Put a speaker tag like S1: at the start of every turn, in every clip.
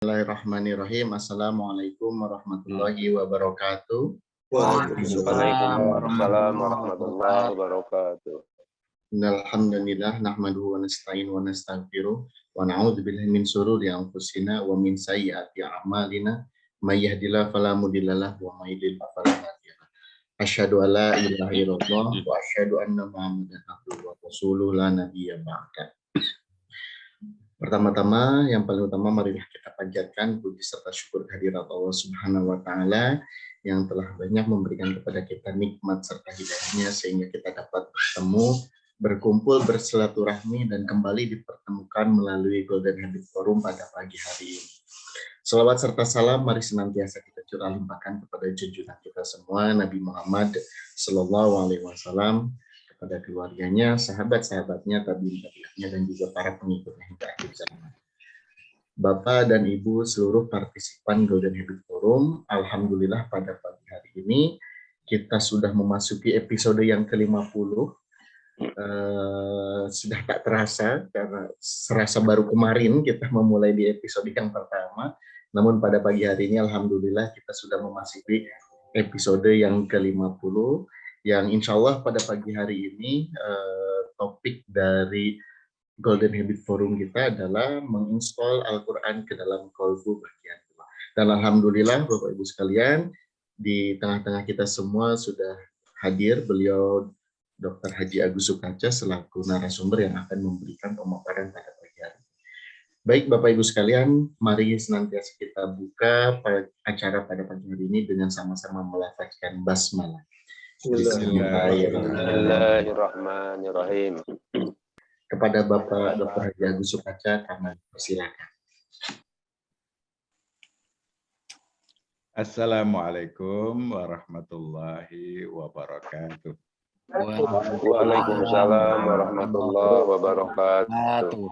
S1: Bismillahirrahmanirrahim. Assalamualaikum warahmatullahi wabarakatuh.
S2: Waalaikumsalam
S3: Waalaikumsalam
S2: warahmatullahi wabarakatuh.
S1: Innalhamdulillah nahmaduhu wa nasta'inu wa nastaghfiruh wa na'udzubillahi min shururi anfusina wa min sayyiati a'malina may yahdihillahu fala mudhillalah wa may yudhlil fala hadiyalah. Asyhadu an la ilaha illallah wa asyhadu anna Muhammadan abduhu wa rasuluhu la nabiyya ba'da. Pertama-tama, yang paling utama marilah kita panjatkan puji serta syukur kehadirat Allah Subhanahu wa taala yang telah banyak memberikan kepada kita nikmat serta hidayahnya sehingga kita dapat bertemu, berkumpul, bersilaturahmi dan kembali dipertemukan melalui Golden Habit Forum pada pagi hari ini. Salawat serta salam mari senantiasa kita curah limpahkan kepada junjungan kita semua Nabi Muhammad Sallallahu Alaihi Wasallam, pada keluarganya, sahabat-sahabatnya, tabi'in-tabi'innya, dan juga para pengikutnya hingga akhir zaman. Bapak dan Ibu seluruh partisipan Golden Habit Forum, alhamdulillah pada pagi hari ini kita sudah memasuki episode yang ke-50. Sudah tak terasa karena serasa baru kemarin kita memulai di episode yang pertama. Namun pada pagi hari ini alhamdulillah kita sudah memasuki episode yang ke-50. Yang insya Allah pada pagi hari ini topik dari Golden Habit Forum kita adalah menginstall Al-Quran ke dalam kolbu bagian dua. Dan alhamdulillah Bapak Ibu sekalian, di tengah-tengah kita semua sudah hadir beliau Dr. Haji Agus Sukaca selaku narasumber yang akan memberikan pemaparan pada pagi hari. Baik Bapak Ibu sekalian, mari senantiasa kita buka acara pada pagi hari ini dengan sama-sama melafazkan basmalah.
S2: Bismillahirrahmanirrahim.
S1: Kepada Bapak Dr. Haji Agus Sukaca, kami persilakan.
S3: Assalamualaikum warahmatullahi wabarakatuh.
S2: Waalaikumsalam warahmatullahi wabarakatuh.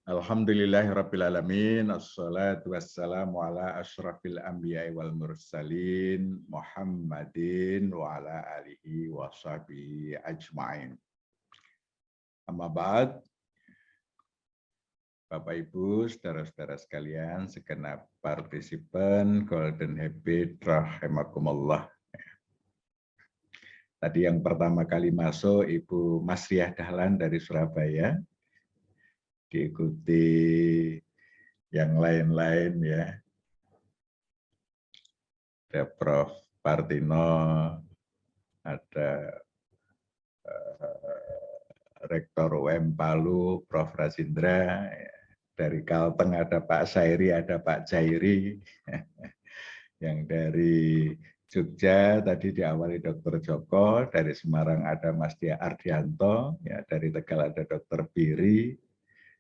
S3: Alhamdulillahirrabbilalamin. Assalatu wassalamu ala asyrafil anbiya'i wal mursalin Muhammadin wa ala alihi wa sahbihi ajma'in. Amma ba'd. Bapak Ibu, saudara-saudara sekalian, segenap partisipan Golden Habit rahimakumullah. Tadi yang pertama kali masuk Ibu Masriah Dahlan dari Surabaya. Diikuti yang lain-lain ya. Ada Prof. Partino, ada Rektor UM Palu, Prof. Rasindra, dari Kalteng ada Pak Sairi, ada Pak Jairi, yang dari Jogja tadi diawali Dr. Joko, dari Semarang ada Mas Dia Ardianto, ya, dari Tegal ada Dr. Biri,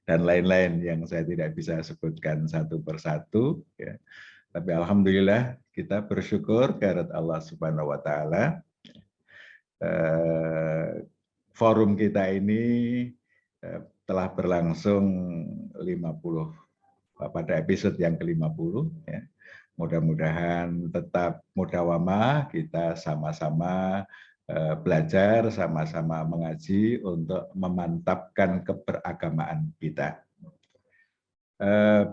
S3: dan lain-lain yang saya tidak bisa sebutkan satu persatu. Ya. Tapi alhamdulillah kita bersyukur kehadirat Allah Subhanahu Wa Taala. Forum kita ini telah berlangsung 50 pada episode yang ke-50. Ya. Mudah-mudahan tetap mudawamah, kita sama-sama belajar, sama-sama mengaji untuk memantapkan keberagamaan kita.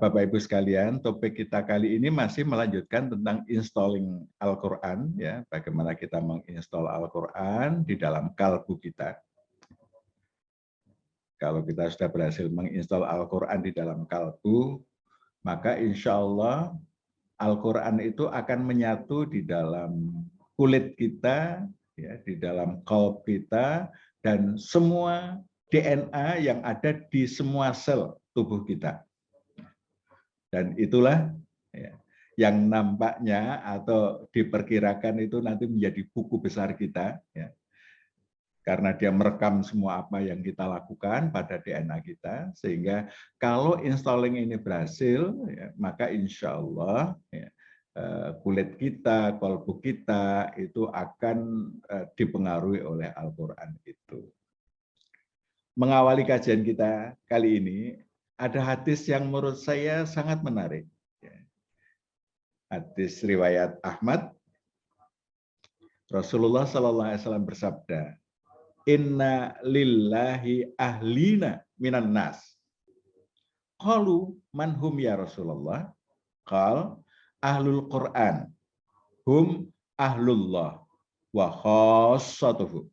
S3: Bapak Ibu sekalian, topik kita kali ini masih melanjutkan tentang installing Al-Quran, ya, bagaimana kita menginstall Al-Quran di dalam kalbu kita. Kalau kita sudah berhasil menginstall Al-Quran di dalam kalbu, maka insya Allah Al-Quran itu akan menyatu di dalam kulit kita, ya, di dalam kalb kita, dan semua DNA yang ada di semua sel tubuh kita. Dan itulah ya, yang nampaknya atau diperkirakan itu nanti menjadi buku besar kita, ya, karena dia merekam semua apa yang kita lakukan pada DNA kita, sehingga kalau installing ini berhasil, ya, maka insya Allah ya, kulit kita, kalbu kita itu akan dipengaruhi oleh Al-Quran itu. Mengawali kajian kita kali ini, ada hadis yang menurut saya sangat menarik. Hadis riwayat Ahmad, Rasulullah SAW bersabda, Inna lillahi ahlina minan nas. Qalu manhum ya Rasulullah. Qal ahlul Quran hum ahlullah wa khassatuhu.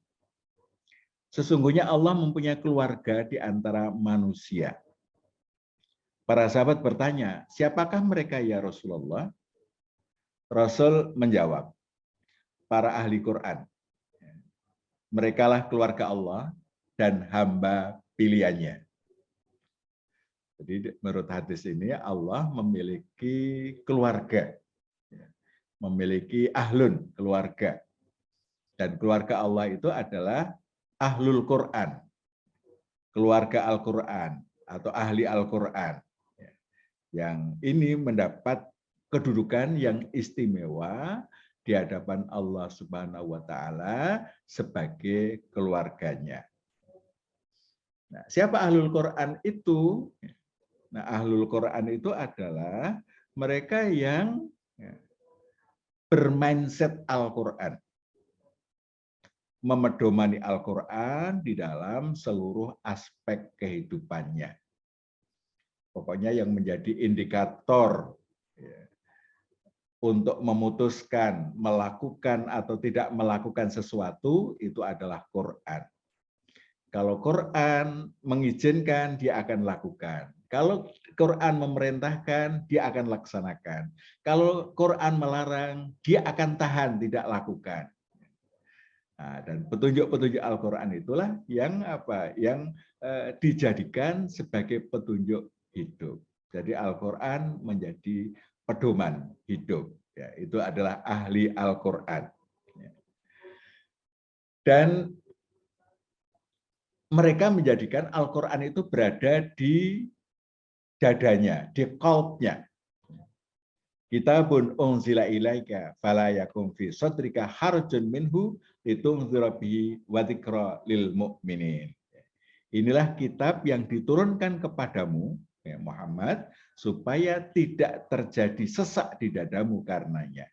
S3: Sesungguhnya Allah mempunyai keluarga di antara manusia. Para sahabat bertanya, siapakah mereka ya Rasulullah? Rasul menjawab, para ahli Quran. Merekalah keluarga Allah dan hamba pilihannya. Jadi menurut hadis ini Allah memiliki keluarga, memiliki ahlun, keluarga. Dan keluarga Allah itu adalah ahlul Quran, keluarga Al-Quran atau ahli Al-Quran. Yang ini mendapat kedudukan yang istimewa di hadapan Allah Subhanahu wa Ta'ala sebagai keluarganya. Nah, siapa ahlul Quran itu? Nah, ahlul Quran itu adalah mereka yang bermindset Al-Quran, memedomani Al-Quran di dalam seluruh aspek kehidupannya. Pokoknya yang menjadi indikator untuk memutuskan melakukan atau tidak melakukan sesuatu itu adalah Quran. Kalau Quran mengizinkan, dia akan lakukan. Kalau Quran memerintahkan, dia akan laksanakan. Kalau Quran melarang, dia akan tahan, tidak lakukan. Nah, dan petunjuk-petunjuk Al-Quran itulah yang dijadikan sebagai petunjuk hidup. Jadi Al-Quran menjadi pedoman hidup. Ya, itu adalah ahli Al-Quran. Dan mereka menjadikan Al-Quran itu berada di dadanya, di qalbnya. Kitabun unzila ilaika fala yakum fi sadrika harjun minhu litunzira bihi wa dzikra lil mu'minin. Inilah kitab yang diturunkan kepadamu ya Muhammad supaya tidak terjadi sesak di dadamu karenanya.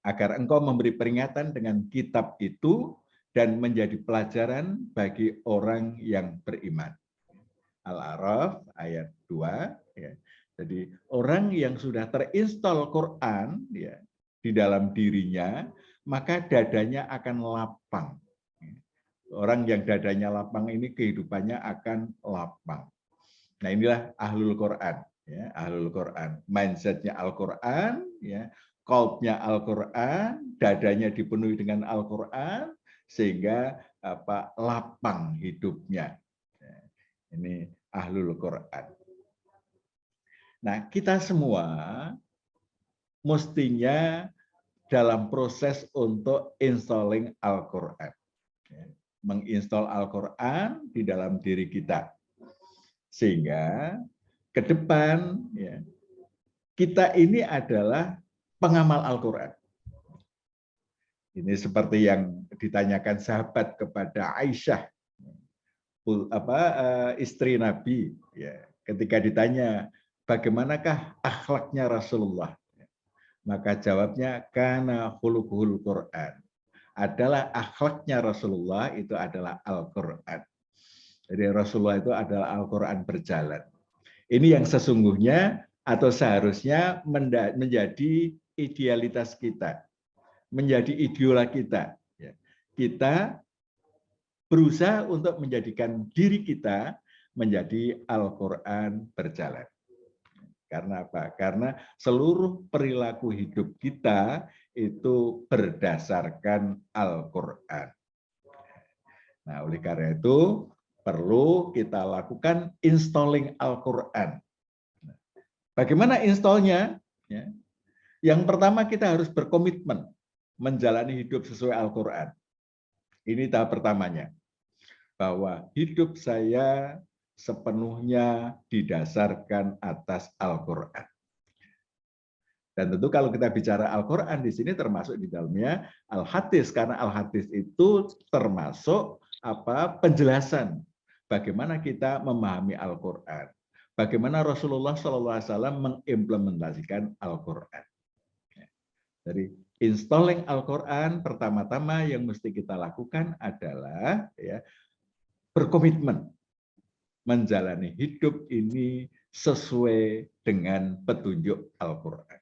S3: Agar engkau memberi peringatan dengan kitab itu dan menjadi pelajaran bagi orang yang beriman. Al-A'raf ayat 2 ya. Jadi orang yang sudah terinstall Quran ya di dalam dirinya, maka dadanya akan lapang. Orang yang dadanya lapang ini kehidupannya akan lapang. Nah, inilah ahlul Quran ya, ahlul Quran. Mindsetnya Al-Quran ya, qalbnya Al-Quran, dadanya dipenuhi dengan Al-Quran sehingga lapang hidupnya. Ini ahlul Quran. Nah, kita semua mestinya dalam proses untuk installing Al-Quran. Menginstal Al-Quran di dalam diri kita. Sehingga ke depan ya, kita ini adalah pengamal Al-Quran. Ini seperti yang ditanyakan sahabat kepada Aisyah, istri Nabi. Ya, ketika ditanya, bagaimanakah akhlaknya Rasulullah? Maka jawabnya, kana khuluquhul Quran. Adalah akhlaknya Rasulullah itu adalah Al-Quran. Jadi Rasulullah itu adalah Al-Quran berjalan. Ini yang sesungguhnya atau seharusnya menjadi idealitas kita. Menjadi idola kita. Kita berusaha untuk menjadikan diri kita menjadi Al-Quran berjalan. Karena apa? Karena seluruh perilaku hidup kita itu berdasarkan Al-Quran. Nah, oleh karena itu perlu kita lakukan installing Al-Quran. Bagaimana installnya? Yang pertama kita harus berkomitmen menjalani hidup sesuai Al-Quran. Ini tahap pertamanya. Bahwa hidup saya sepenuhnya didasarkan atas Al-Quran. Dan tentu kalau kita bicara Al-Quran di sini termasuk di dalamnya Al-Hadis, karena Al-Hadis itu termasuk penjelasan bagaimana kita memahami Al-Quran, bagaimana Rasulullah SAW mengimplementasikan Al-Quran. Jadi installing Al-Quran pertama-tama yang mesti kita lakukan adalah ya, berkomitmen menjalani hidup ini sesuai dengan petunjuk Al-Quran.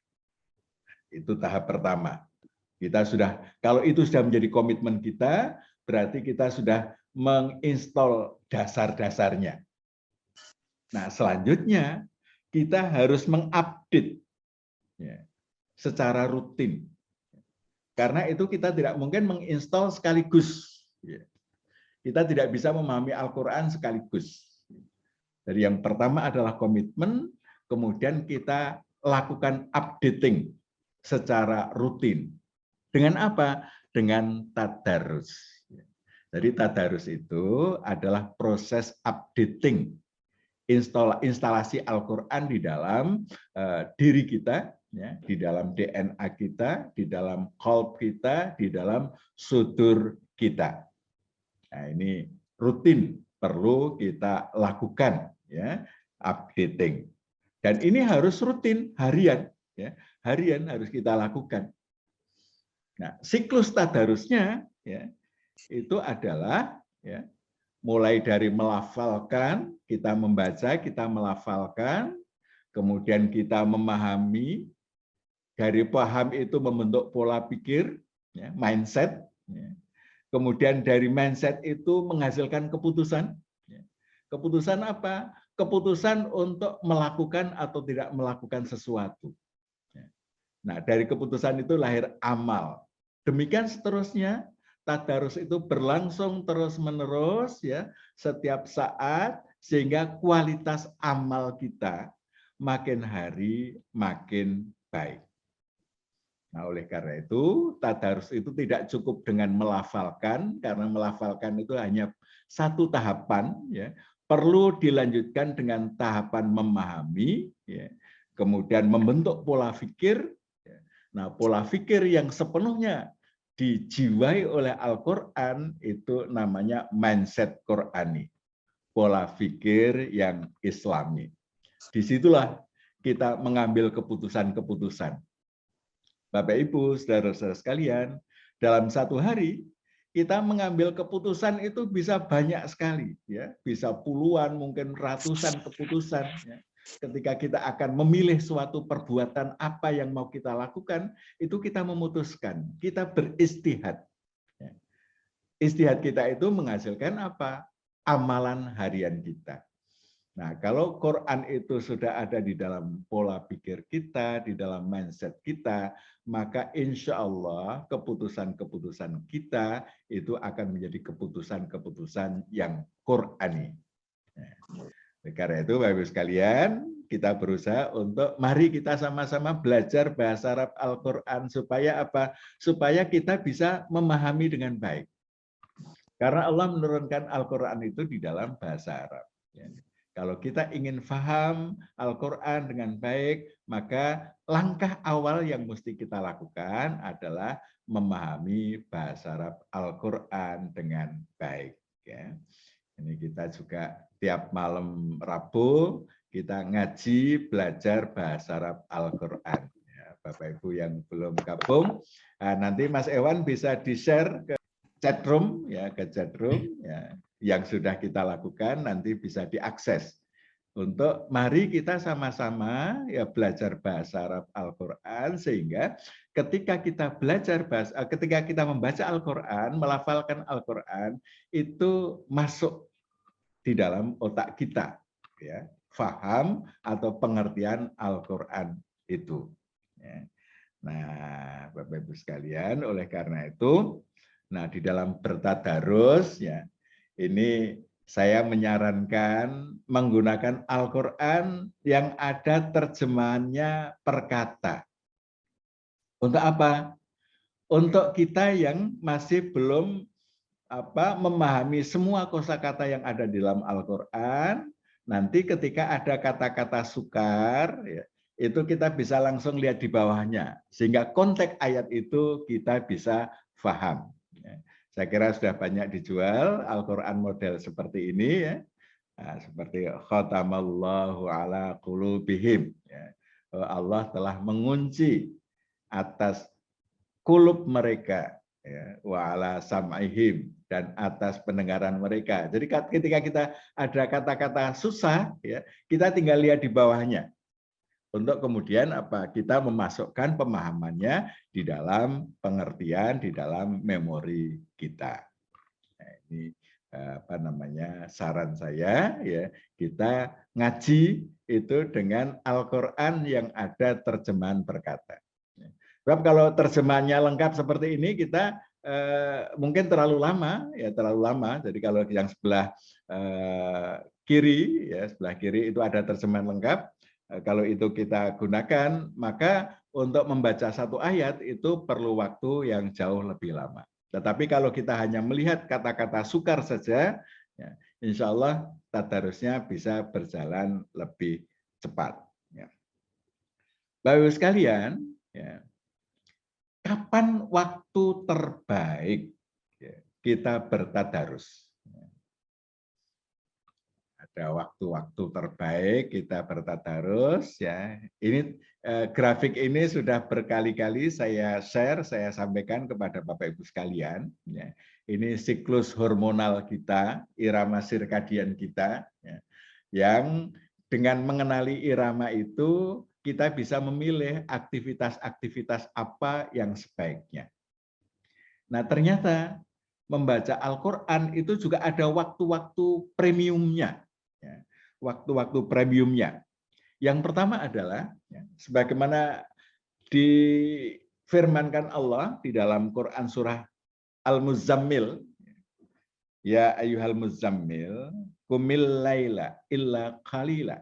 S3: Itu tahap pertama. Kita sudah, kalau itu sudah menjadi komitmen kita, berarti kita sudah menginstal dasar-dasarnya. Nah, selanjutnya kita harus mengupdate ya, secara rutin. Karena itu kita tidak mungkin menginstal sekaligus. Ya. Kita tidak bisa memahami Al-Quran sekaligus. Jadi yang pertama adalah komitmen, kemudian kita lakukan updating secara rutin. Dengan apa? Dengan tadarus. Jadi tadarus itu adalah proses updating instalasi Al-Quran di dalam diri kita, ya, di dalam DNA kita, di dalam qalb kita, di dalam sudur kita. Nah, ini rutin perlu kita lakukan, ya, updating. Dan ini harus rutin, harian, ya, harian harus kita lakukan. Nah, siklus tadarusnya ya, itu adalah ya, mulai dari melafalkan, kita membaca, kita melafalkan, kemudian kita memahami, dari paham itu membentuk pola pikir, ya, mindset, ya. Kemudian dari mindset itu menghasilkan keputusan. Ya. Keputusan apa? Keputusan untuk melakukan atau tidak melakukan sesuatu. Nah, dari keputusan itu lahir amal. Demikian seterusnya, tadarus itu berlangsung terus-menerus ya, setiap saat, sehingga kualitas amal kita makin hari makin baik. Nah, oleh karena itu, tadarus itu tidak cukup dengan melafalkan, karena melafalkan itu hanya satu tahapan, ya. Perlu dilanjutkan dengan tahapan memahami, ya. Kemudian membentuk pola pikir. Nah, pola pikir yang sepenuhnya dijiwai oleh Al-Quran itu namanya mindset Qurani. Pola pikir yang Islami. Disitulah kita mengambil keputusan-keputusan. Bapak Ibu, saudara-saudara sekalian, dalam satu hari kita mengambil keputusan itu bisa banyak sekali, ya, bisa puluhan, mungkin ratusan keputusan. Ya. Ketika kita akan memilih suatu perbuatan apa yang mau kita lakukan, itu kita memutuskan, kita beristihad. Ya. Istihad kita itu menghasilkan apa? Amalan harian kita. Nah, kalau Quran itu sudah ada di dalam pola pikir kita, di dalam mindset kita, maka insya Allah keputusan-keputusan kita itu akan menjadi keputusan-keputusan yang Qurani. Nah, karena itu, Bapak Ibu sekalian, kita berusaha untuk mari kita sama-sama belajar bahasa Arab Al-Quran supaya apa? Supaya kita bisa memahami dengan baik. Karena Allah menurunkan Al-Quran itu di dalam bahasa Arab. Kalau kita ingin paham Al-Quran dengan baik, maka langkah awal yang mesti kita lakukan adalah memahami bahasa Arab Al-Quran dengan baik. Ini kita juga tiap malam Rabu kita ngaji belajar bahasa Arab Al-Quran. Bapak Ibu yang belum gabung, nanti Mas Ewan bisa di-share ke chatroom, ya, ke chatroom, ya, yang sudah kita lakukan nanti bisa diakses. Untuk mari kita sama-sama ya belajar bahasa Arab Al-Quran sehingga ketika kita belajar bahasa, ketika kita membaca Al-Quran, melafalkan Al-Quran itu masuk di dalam otak kita, ya, faham atau pengertian Al-Quran itu. Ya. Nah, Bapak Ibu sekalian, oleh karena itu, nah di dalam bertadarus, ya, ini saya menyarankan menggunakan Al-Quran yang ada terjemahannya per kata. Untuk apa? Untuk kita yang masih belum memahami semua kosakata yang ada di dalam Al-Quran, nanti ketika ada kata-kata sukar, ya, itu kita bisa langsung lihat di bawahnya, sehingga konteks ayat itu kita bisa paham. Ya. Saya kira sudah banyak dijual Al-Quran model seperti ini, ya. Nah, seperti khatamallahu ala qulubihim. Ya. Allah telah mengunci atas kulub mereka, ya, wa ala sam'ihim, dan atas pendengaran mereka. Jadi ketika kita ada kata-kata susah, ya, kita tinggal lihat di bawahnya. Untuk kemudian kita memasukkan pemahamannya di dalam pengertian, di dalam memori kita. Nah, ini saran saya, ya, kita ngaji itu dengan Al-Quran yang ada terjemahan perkata. Sebab kalau terjemahannya lengkap seperti ini, kita mungkin terlalu lama, ya, terlalu lama. Jadi kalau yang sebelah kiri, ya, sebelah kiri itu ada terjemahan lengkap. Kalau itu kita gunakan, maka untuk membaca satu ayat itu perlu waktu yang jauh lebih lama. Tetapi kalau kita hanya melihat kata-kata sukar saja, ya, insya Allah tadarusnya bisa berjalan lebih cepat. Ya. Bapak-Ibu sekalian, ya, kapan waktu terbaik, ya, kita bertadarus? Ada waktu-waktu terbaik kita bertadarus, ya. Ini grafik ini sudah berkali-kali saya share, saya sampaikan kepada Bapak Ibu sekalian, ya. Ini siklus hormonal kita, irama sirkadian kita, ya, yang dengan mengenali irama itu kita bisa memilih aktivitas-aktivitas apa yang sebaiknya. Nah, ternyata membaca Al-Quran itu juga ada waktu-waktu premiumnya. Waktu-waktu premiumnya. Yang pertama adalah, ya, sebagaimana difirmankan Allah di dalam Quran surah Al-Muzammil, ya ayyuhal muzammil, qumil laila illa qalila,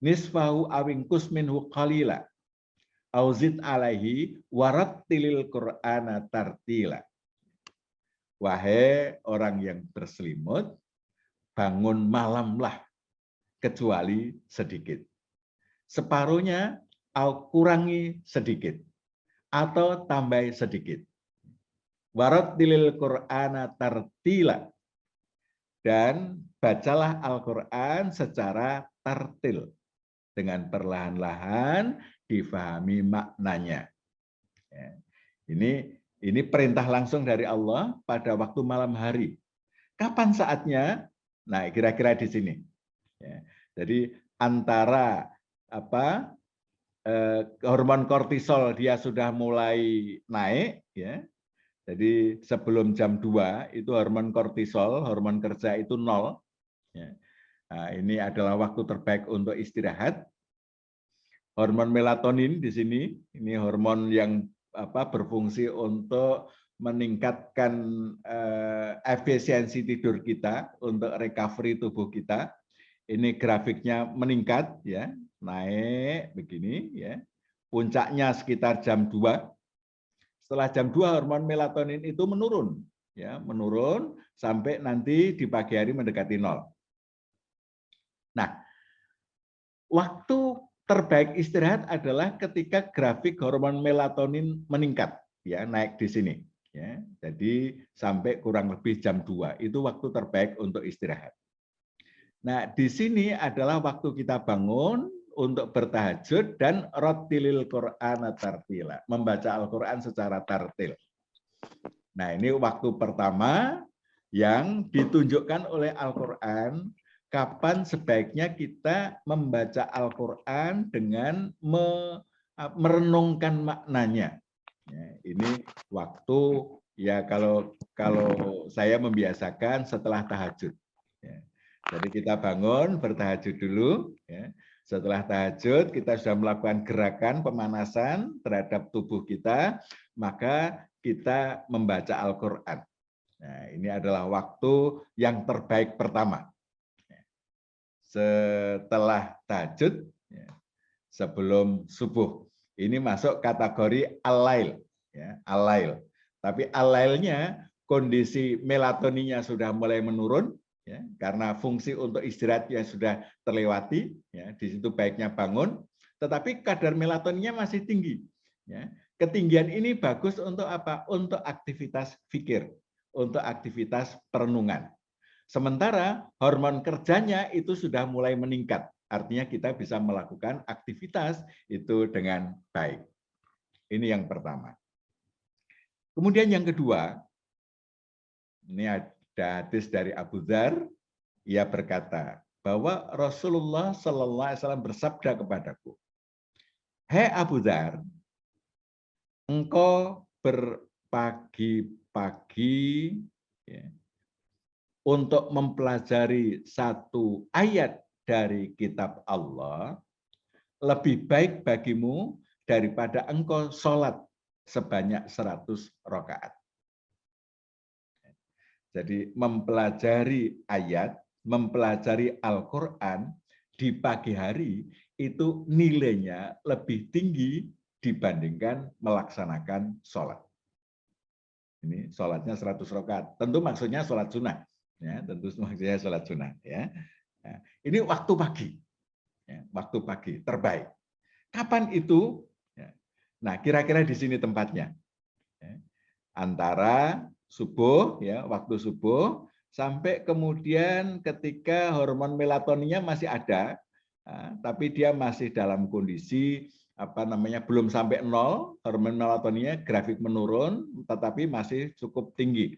S3: nisfahu awingkus minhu qalila, auzid alaihi warattilil Qur'ana tartila. Wahai orang yang berselimut, bangun malamlah kecuali sedikit. Separuhnya kurangi sedikit atau tambah sedikit. Warattilil Qur'ana tartila, dan bacalah Al-Qur'an secara tartil, dengan perlahan-lahan difahami maknanya. Ya. Ini perintah langsung dari Allah pada waktu malam hari. Kapan saatnya? Nah, kira-kira di sini. Ya. Jadi antara hormon kortisol dia sudah mulai naik, ya. Jadi sebelum jam 2 itu hormon kortisol, hormon kerja itu 0. Ya. Nah, ini adalah waktu terbaik untuk istirahat. Hormon melatonin di sini, ini hormon yang berfungsi untuk meningkatkan efisiensi tidur kita, untuk recovery tubuh kita. Ini grafiknya meningkat, ya, naik begini, ya. Puncaknya sekitar jam 2. Setelah jam 2 hormon melatonin itu menurun, ya, menurun sampai nanti di pagi hari mendekati 0. Nah, waktu terbaik istirahat adalah ketika grafik hormon melatonin meningkat, ya, naik di sini, ya. Jadi sampai kurang lebih jam 2 itu waktu terbaik untuk istirahat. Nah, di sini adalah waktu kita bangun untuk bertahajud dan rattilil Qur'ana tartila, membaca Al-Qur'an secara tartil. Nah, ini waktu pertama yang ditunjukkan oleh Al-Qur'an. Kapan sebaiknya kita membaca Al-Quran dengan merenungkan maknanya. Ya, ini waktu, ya, kalau saya membiasakan setelah tahajud. Ya. Jadi kita bangun, bertahajud dulu. Ya. Setelah tahajud, kita sudah melakukan gerakan pemanasan terhadap tubuh kita, maka kita membaca Al-Quran. Nah, ini adalah waktu yang terbaik pertama. Setelah tahajud, ya, sebelum subuh. Ini masuk kategori al-lail, ya, al-lail. Tapi al-lailnya kondisi melatoninnya sudah mulai menurun, ya, karena fungsi untuk istirahatnya sudah terlewati, ya, di situ baiknya bangun, tetapi kadar melatoninnya masih tinggi, ya. Ketinggian ini bagus untuk apa? Untuk aktivitas fikir, untuk aktivitas perenungan. Sementara hormon kerjanya itu sudah mulai meningkat. Artinya kita bisa melakukan aktivitas itu dengan baik. Ini yang pertama. Kemudian yang kedua, ini ada hadis dari Abu Dzar, ia berkata bahwa Rasulullah Sallallahu Alaihi Wasallam bersabda kepadaku, "Hei Abu Dzar, engkau berpagi-pagi ya, untuk mempelajari satu ayat dari kitab Allah, lebih baik bagimu daripada engkau sholat sebanyak 100 rakaat." Jadi mempelajari ayat, mempelajari Al-Quran di pagi hari itu nilainya lebih tinggi dibandingkan melaksanakan sholat. Ini sholatnya 100 rakaat. Tentu maksudnya sholat sunnah. Ya, tentu maksudnya sholat sunnah. Ya. Nah, ini waktu pagi. Ya, waktu pagi terbaik. Kapan itu? Ya. Nah, kira-kira di sini tempatnya. Ya. Antara subuh, ya, waktu subuh, sampai kemudian ketika hormon melatoninnya masih ada, tapi dia masih dalam kondisi belum sampai 0, hormon melatoninnya grafik menurun, tetapi masih cukup tinggi.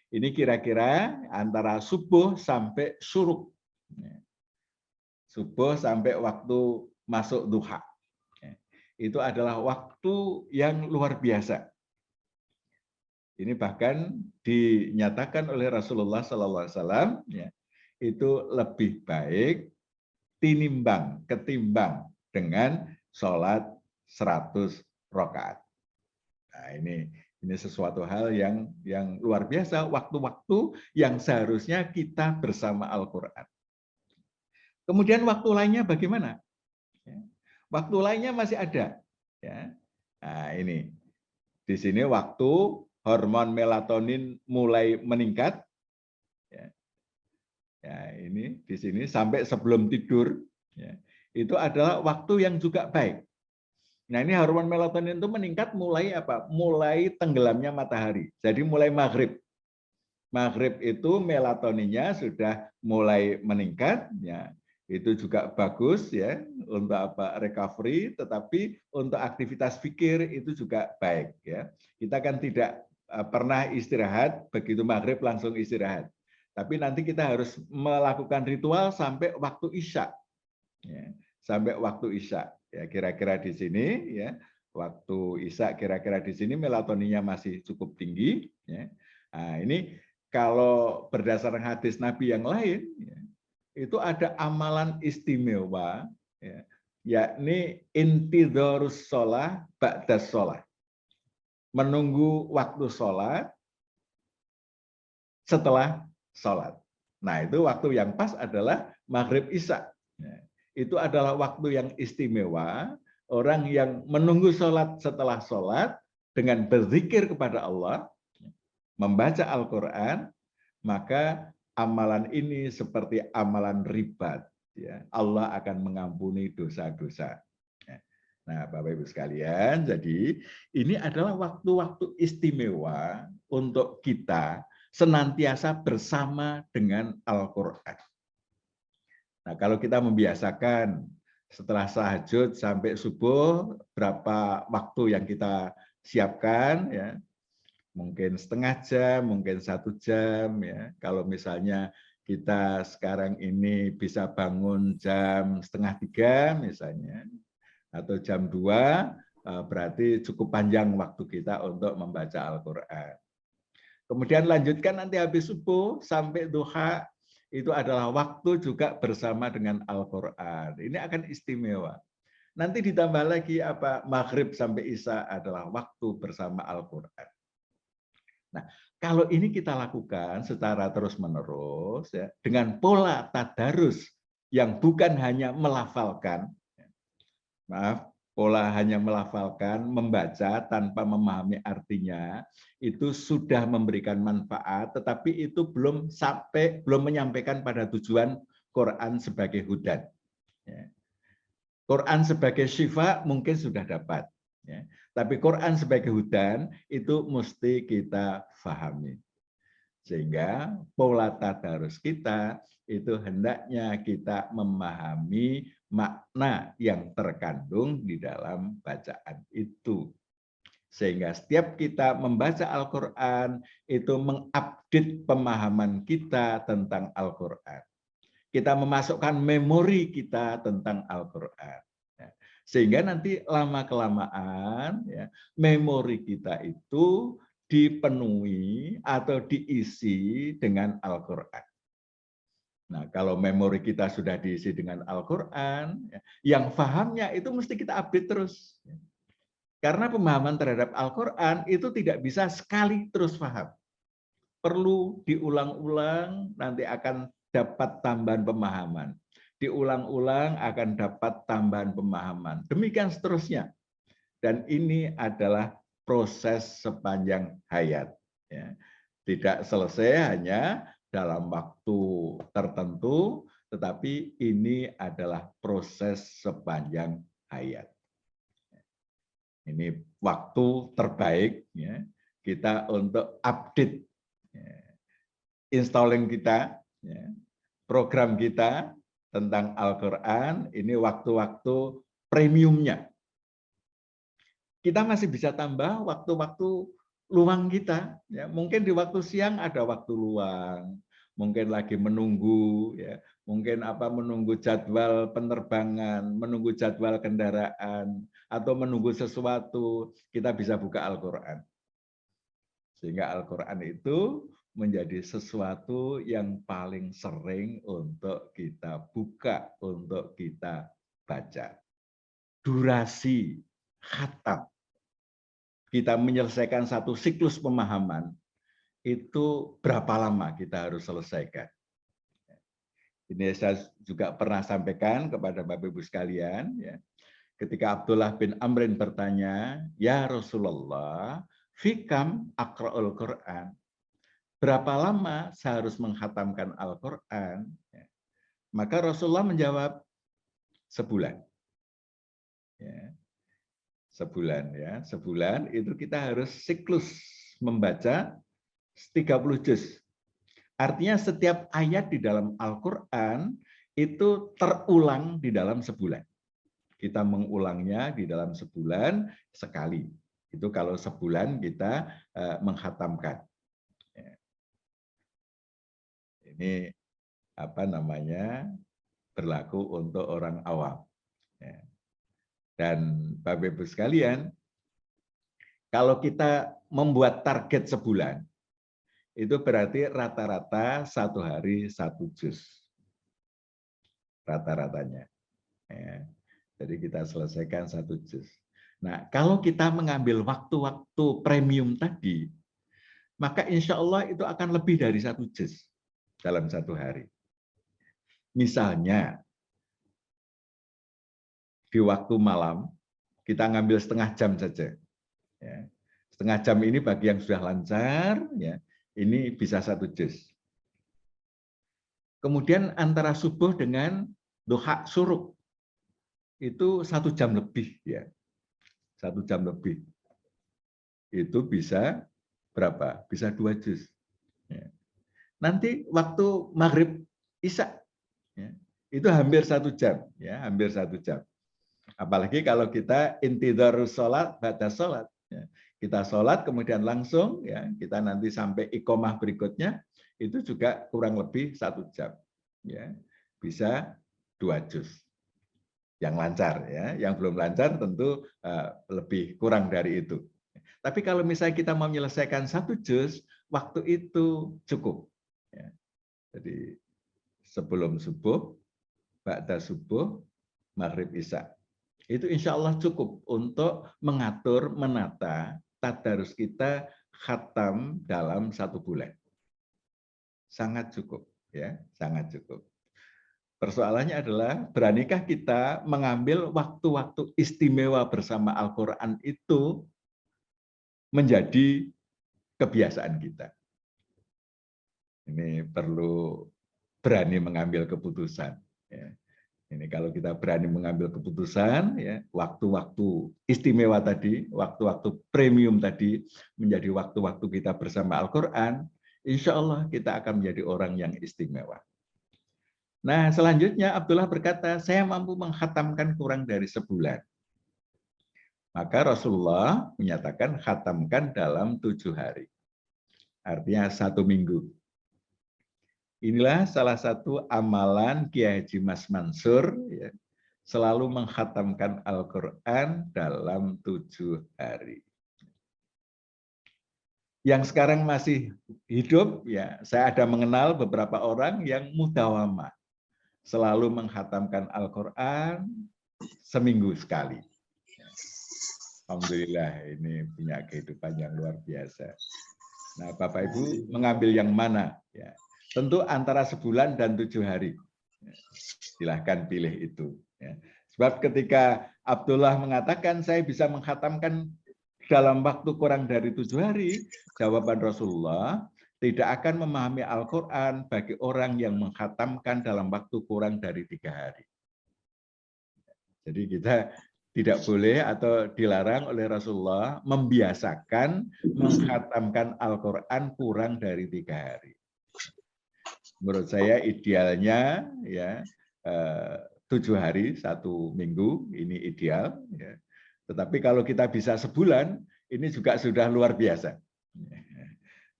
S3: Ini kira-kira antara subuh sampai syuruk, subuh sampai waktu masuk duha. Itu adalah waktu yang luar biasa. Ini bahkan dinyatakan oleh Rasulullah SAW, ya, itu lebih baik ketimbang dengan sholat 100 rakaat. Nah, ini sesuatu hal yang luar biasa, waktu-waktu yang seharusnya kita bersama Al-Quran. Kemudian waktu lainnya bagaimana? Waktu lainnya masih ada. Ya. Nah, ini di sini waktu hormon melatonin mulai meningkat, ya ini di sini sampai sebelum tidur, ya, itu adalah waktu yang juga baik. Nah, ini hormon melatonin itu meningkat mulai apa? Mulai tenggelamnya matahari. Jadi mulai maghrib. Maghrib itu melatoninnya sudah mulai meningkat, ya. Itu juga bagus ya untuk apa recovery, tetapi untuk aktivitas pikir itu juga baik ya. Kita kan tidak pernah istirahat begitu maghrib langsung istirahat, tapi nanti kita harus melakukan ritual sampai waktu isya, ya. Sampai waktu isya ya, kira-kira di sini ya, waktu isya kira-kira di sini melatoninnya masih cukup tinggi ya. Nah, ini kalau berdasarkan hadis Nabi yang lain ya, itu ada amalan istimewa, ya, yakni intidharus sholah ba'das sholah, menunggu waktu sholat setelah sholat. Nah, itu waktu yang pas adalah maghrib isya. Itu adalah waktu yang istimewa, orang yang menunggu sholat setelah sholat dengan berzikir kepada Allah, membaca Al-Quran, maka amalan ini seperti amalan ribat, ya. Allah akan mengampuni dosa-dosa. Nah, Bapak Ibu sekalian, jadi ini adalah waktu-waktu istimewa untuk kita senantiasa bersama dengan Al-Quran. Nah, kalau kita membiasakan setelah tahajud sampai subuh, berapa waktu yang kita siapkan, ya, mungkin setengah jam, mungkin 1 jam ya. Kalau misalnya kita sekarang ini bisa bangun jam 2:30 misalnya, atau jam 2, berarti cukup panjang waktu kita untuk membaca Al-Quran. Kemudian lanjutkan nanti habis subuh sampai duha, itu adalah waktu juga bersama dengan Al-Quran. Ini akan istimewa. Nanti ditambah lagi apa, maghrib sampai isya adalah waktu bersama Al-Quran. Nah, kalau ini kita lakukan secara terus-menerus, ya, dengan pola tadarus yang bukan hanya melafalkan, pola hanya melafalkan, membaca tanpa memahami artinya, itu sudah memberikan manfaat, tetapi itu belum menyampaikan pada tujuan Quran sebagai hudan. Quran sebagai syifa mungkin sudah dapat. Ya. Tapi Quran sebagai hudan itu mesti kita pahami. Sehingga pola tadarus kita itu hendaknya kita memahami makna yang terkandung di dalam bacaan itu. Sehingga setiap kita membaca Al-Quran, itu mengupdate pemahaman kita tentang Al-Quran. Kita memasukkan memori kita tentang Al-Quran. Sehingga nanti lama-kelamaan ya, memori kita itu dipenuhi atau diisi dengan Al-Quran. Nah, kalau memori kita sudah diisi dengan Al-Quran, yang fahamnya itu mesti kita update terus. Karena pemahaman terhadap Al-Quran itu tidak bisa sekali terus paham. Perlu diulang-ulang, nanti akan dapat tambahan pemahaman. Diulang-ulang akan dapat tambahan pemahaman. Demikian seterusnya. Dan ini adalah proses sepanjang hayat. Tidak selesai hanya dalam waktu tertentu, tetapi ini adalah proses sepanjang hayat. Ini waktu terbaik ya, kita untuk update installing kita, ya, program kita tentang Al-Quran. Ini waktu-waktu premiumnya. Kita masih bisa tambah waktu-waktu luang kita. Ya. Mungkin di waktu siang ada waktu luang, mungkin lagi menunggu, ya. Mungkin menunggu jadwal penerbangan, menunggu jadwal kendaraan, atau menunggu sesuatu, kita bisa buka Al-Quran. Sehingga Al-Quran itu menjadi sesuatu yang paling sering untuk kita buka, untuk kita baca. Durasi khatam kita menyelesaikan satu siklus pemahaman, itu berapa lama kita harus selesaikan. Ini saya juga pernah sampaikan kepada Bapak Ibu sekalian, ya. Ketika Abdullah bin Amrin bertanya, "Ya Rasulullah, fikam aqra'ul Quran?" Berapa lama saya harus menghatamkan Al-Quran? Maka Rasulullah menjawab, sebulan. Ya. Sebulan, ya. Sebulan itu kita harus siklus membaca 30 juz. Artinya setiap ayat di dalam Al-Quran itu terulang di dalam sebulan. Kita mengulangnya di dalam sebulan sekali. Itu kalau sebulan kita menghatamkan. Ini berlaku untuk orang awam. Dan Bapak Ibu sekalian, kalau kita membuat target sebulan, itu berarti rata-rata 1 hari 1 juz. Rata-ratanya. Jadi kita selesaikan 1 juz. Nah, kalau kita mengambil waktu-waktu premium tadi, maka insya Allah itu akan lebih dari 1 juz dalam 1 hari. Misalnya, di waktu malam, kita ngambil setengah jam saja. Setengah jam ini bagi yang sudah lancar, ya, ini bisa 1 juz. Kemudian antara subuh dengan duha syuruk, itu 1 jam lebih. Ya. 1 jam lebih. Itu bisa berapa? Bisa 2 juz. Ya. Nanti waktu maghrib isya, ya, itu hampir 1 jam. Ya, hampir 1 jam. Apalagi kalau kita intidharus sholat, ba'da sholat. Ya. Kita sholat, kemudian langsung, ya, kita nanti sampai iqomah berikutnya, itu juga kurang lebih 1 jam. Ya. Bisa 2 juz. Yang lancar, ya. Yang belum lancar tentu lebih kurang dari itu. Tapi kalau misalnya kita mau menyelesaikan 1 juz, waktu itu cukup. Ya. Jadi sebelum subuh, ba'da subuh, maghrib isya. Itu insya Allah cukup untuk mengatur, menata tadarus kita khatam dalam 1 bulan. Sangat cukup, ya, sangat cukup. Persoalannya adalah, beranikah kita mengambil waktu-waktu istimewa bersama Al-Quran itu menjadi kebiasaan kita. Ini perlu berani mengambil keputusan. Ya. Ini kalau kita berani mengambil keputusan, ya, waktu-waktu istimewa tadi, waktu-waktu premium tadi, menjadi waktu-waktu kita bersama Al-Quran, insya Allah kita akan menjadi orang yang istimewa. Nah, selanjutnya Abdullah berkata, saya mampu menghatamkan kurang dari sebulan. Maka Rasulullah menyatakan khatamkan dalam 7 hari. Artinya 1 minggu. Inilah salah satu amalan Kiai Haji Mas Mansur, ya, selalu menghatamkan Al-Quran dalam 7 hari. Yang sekarang masih hidup, ya, saya ada mengenal beberapa orang yang mudawamah, selalu menghatamkan Al-Quran seminggu sekali. Alhamdulillah, ini punya kehidupan yang luar biasa. Nah, Bapak Ibu mengambil yang mana? Ya, tentu antara sebulan dan 7 hari. Silahkan pilih itu. Ya. Sebab ketika Abdullah mengatakan saya bisa menghatamkan dalam waktu kurang dari 7 hari, jawaban Rasulullah, tidak akan memahami Al-Quran bagi orang yang menghatamkan dalam waktu kurang dari 3 hari. Jadi kita tidak boleh atau dilarang oleh Rasulullah membiasakan menghatamkan Al-Quran kurang dari 3 hari. Menurut saya idealnya ya 7 hari 1 minggu ini ideal. Ya. Tetapi kalau kita bisa sebulan ini juga sudah luar biasa.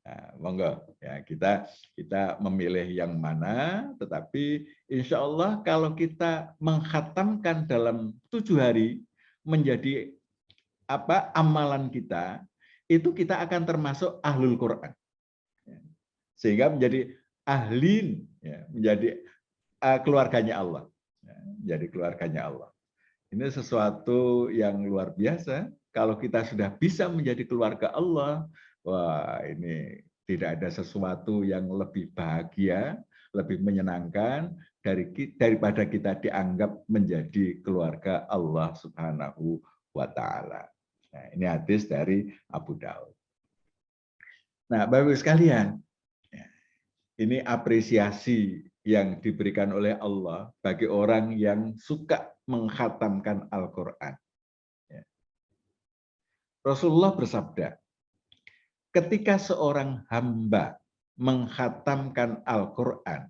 S3: Nah, monggo ya kita memilih yang mana, tetapi insya Allah kalau kita menghatamkan dalam 7 hari menjadi amalan kita, itu kita akan termasuk ahlul Quran, sehingga menjadi ahlin, ya, menjadi keluarganya Allah, ya, menjadi keluarganya Allah. Ini sesuatu yang luar biasa. Kalau kita sudah bisa menjadi keluarga Allah, wah, ini tidak ada sesuatu yang lebih bahagia, lebih menyenangkan daripada kita dianggap menjadi keluarga Allah Subhanahu wa Ta'ala. Nah, ini hadis dari Abu Daud. Nah, Bapak-Ibu sekalian, ini apresiasi yang diberikan oleh Allah bagi orang yang suka menghatamkan Al-Quran. Rasulullah bersabda, ketika seorang hamba menghatamkan Al-Quran,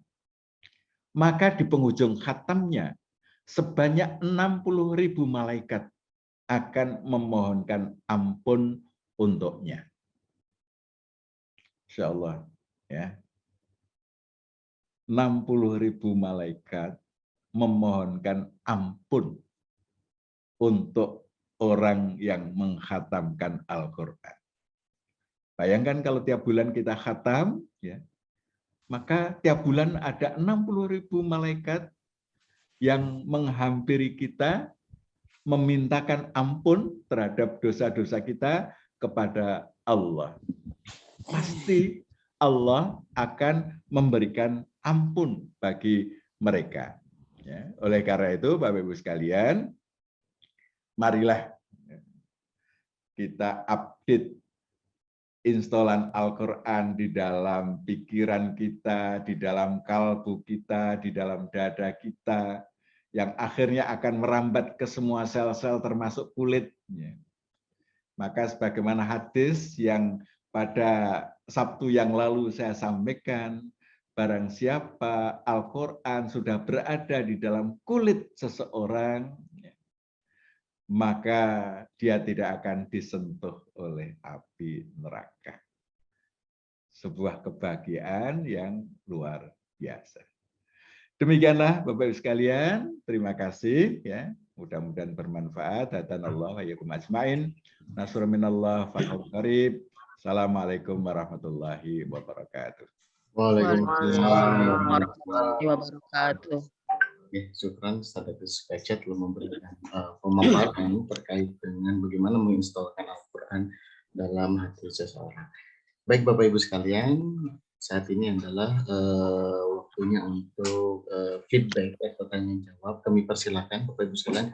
S3: maka di penghujung khatamnya sebanyak 60.000 malaikat akan memohonkan ampun untuknya. Insya Allah, ya. 60.000 malaikat memohonkan ampun untuk orang yang menghatamkan Al-Quran. Bayangkan kalau tiap bulan kita khatam, ya, maka tiap bulan ada 60.000 malaikat yang menghampiri kita, memintakan ampun terhadap dosa-dosa kita kepada Allah. Pasti Allah akan memberikan ampun bagi mereka. Ya, oleh karena itu, Bapak-Ibu sekalian, marilah kita update instalan Al-Quran di dalam pikiran kita, di dalam kalbu kita, di dalam dada kita, yang akhirnya akan merambat ke semua sel-sel termasuk kulitnya. Maka sebagaimana hadis yang pada Sabtu yang lalu saya sampaikan, barang siapa Al-Quran sudah berada di dalam kulit seseorang, maka dia tidak akan disentuh oleh api neraka. Sebuah kebahagiaan yang luar biasa. Demikianlah Bapak-Ibu sekalian, terima kasih ya. Mudah-mudahan bermanfaat. Hadanallah wa iyyakum ajmain. Nasrun minallah fahul qarib. Assalamualaikum warahmatullahi wabarakatuh.
S1: Waalaikumsalam
S4: warahmatullahi wabarakatuh.
S1: Oke, syukran Ustaz Agus Kacet telah memberikan pemaparan terkait dengan bagaimana menginstalkan Al-Quran dalam hati seseorang. Baik Bapak Ibu sekalian, saat ini adalah waktunya untuk feedback atau tanya jawab. Kami persilakan Bapak Ibu sekalian.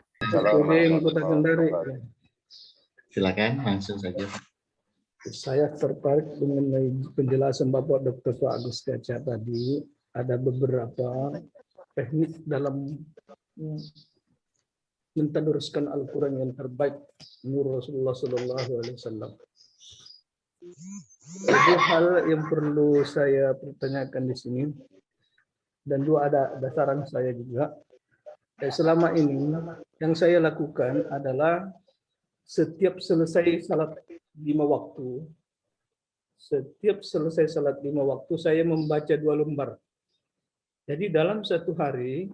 S1: Silakan langsung saja.
S5: Saya tertarik mengenai penjelasan Bapak Dr. Pak Agus Kacet tadi. Ada beberapa teknik dalam mentaduruskan Al-Quran yang terbaik menurut Rasulullah SAW. Jadi hal yang perlu saya pertanyakan di sini, dan juga ada dasaran saya juga. Selama ini yang saya lakukan adalah setiap selesai salat 5 waktu, saya membaca 2 lembar. Jadi dalam satu hari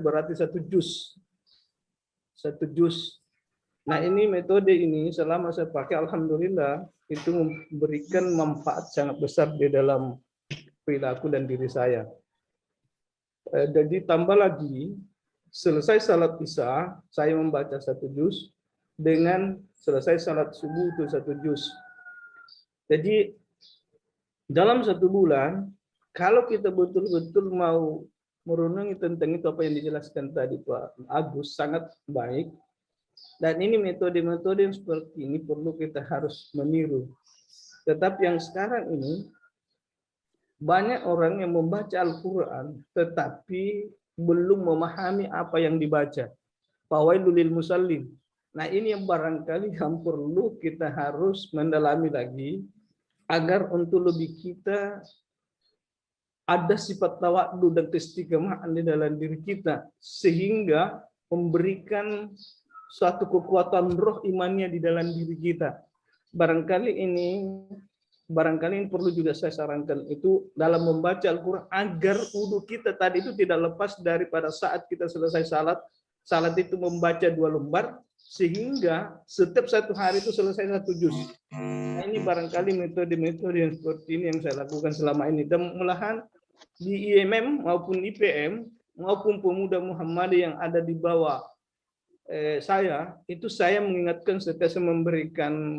S5: berarti 1 juz. 1 juz. Nah, ini metode ini selama saya pakai, alhamdulillah, itu memberikan manfaat sangat besar di dalam perilaku dan diri saya. Jadi tambah lagi, selesai salat isya, saya membaca 1 juz, dengan selesai salat subuh itu 1 juz. Jadi dalam 1 bulan, kalau kita betul-betul mau merenungi tentang itu, apa yang dijelaskan tadi Pak Agus, sangat baik. Dan ini metode-metode yang seperti ini perlu kita harus meniru. Tetapi yang sekarang ini, banyak orang yang membaca Al-Quran, tetapi belum memahami apa yang dibaca. Fawailul lil musallin. Nah, ini yang barangkali yang perlu kita harus mendalami lagi, agar untuk lebih kita ada sifat tawadhu dan istiqamah di dalam diri kita, sehingga memberikan suatu kekuatan roh imannya di dalam diri kita. Barangkali ini perlu juga saya sarankan itu dalam membaca Al-Quran, agar wudhu kita tadi itu tidak lepas daripada saat kita selesai salat itu membaca 2 lembar, sehingga setiap 1 hari itu selesai 1 juz. Nah, ini barangkali metode-metode yang seperti ini yang saya lakukan selama ini. Dan malahan di IMM maupun IPM maupun pemuda Muhammadiyah yang ada di bawah saya, itu saya mengingatkan setiap memberikan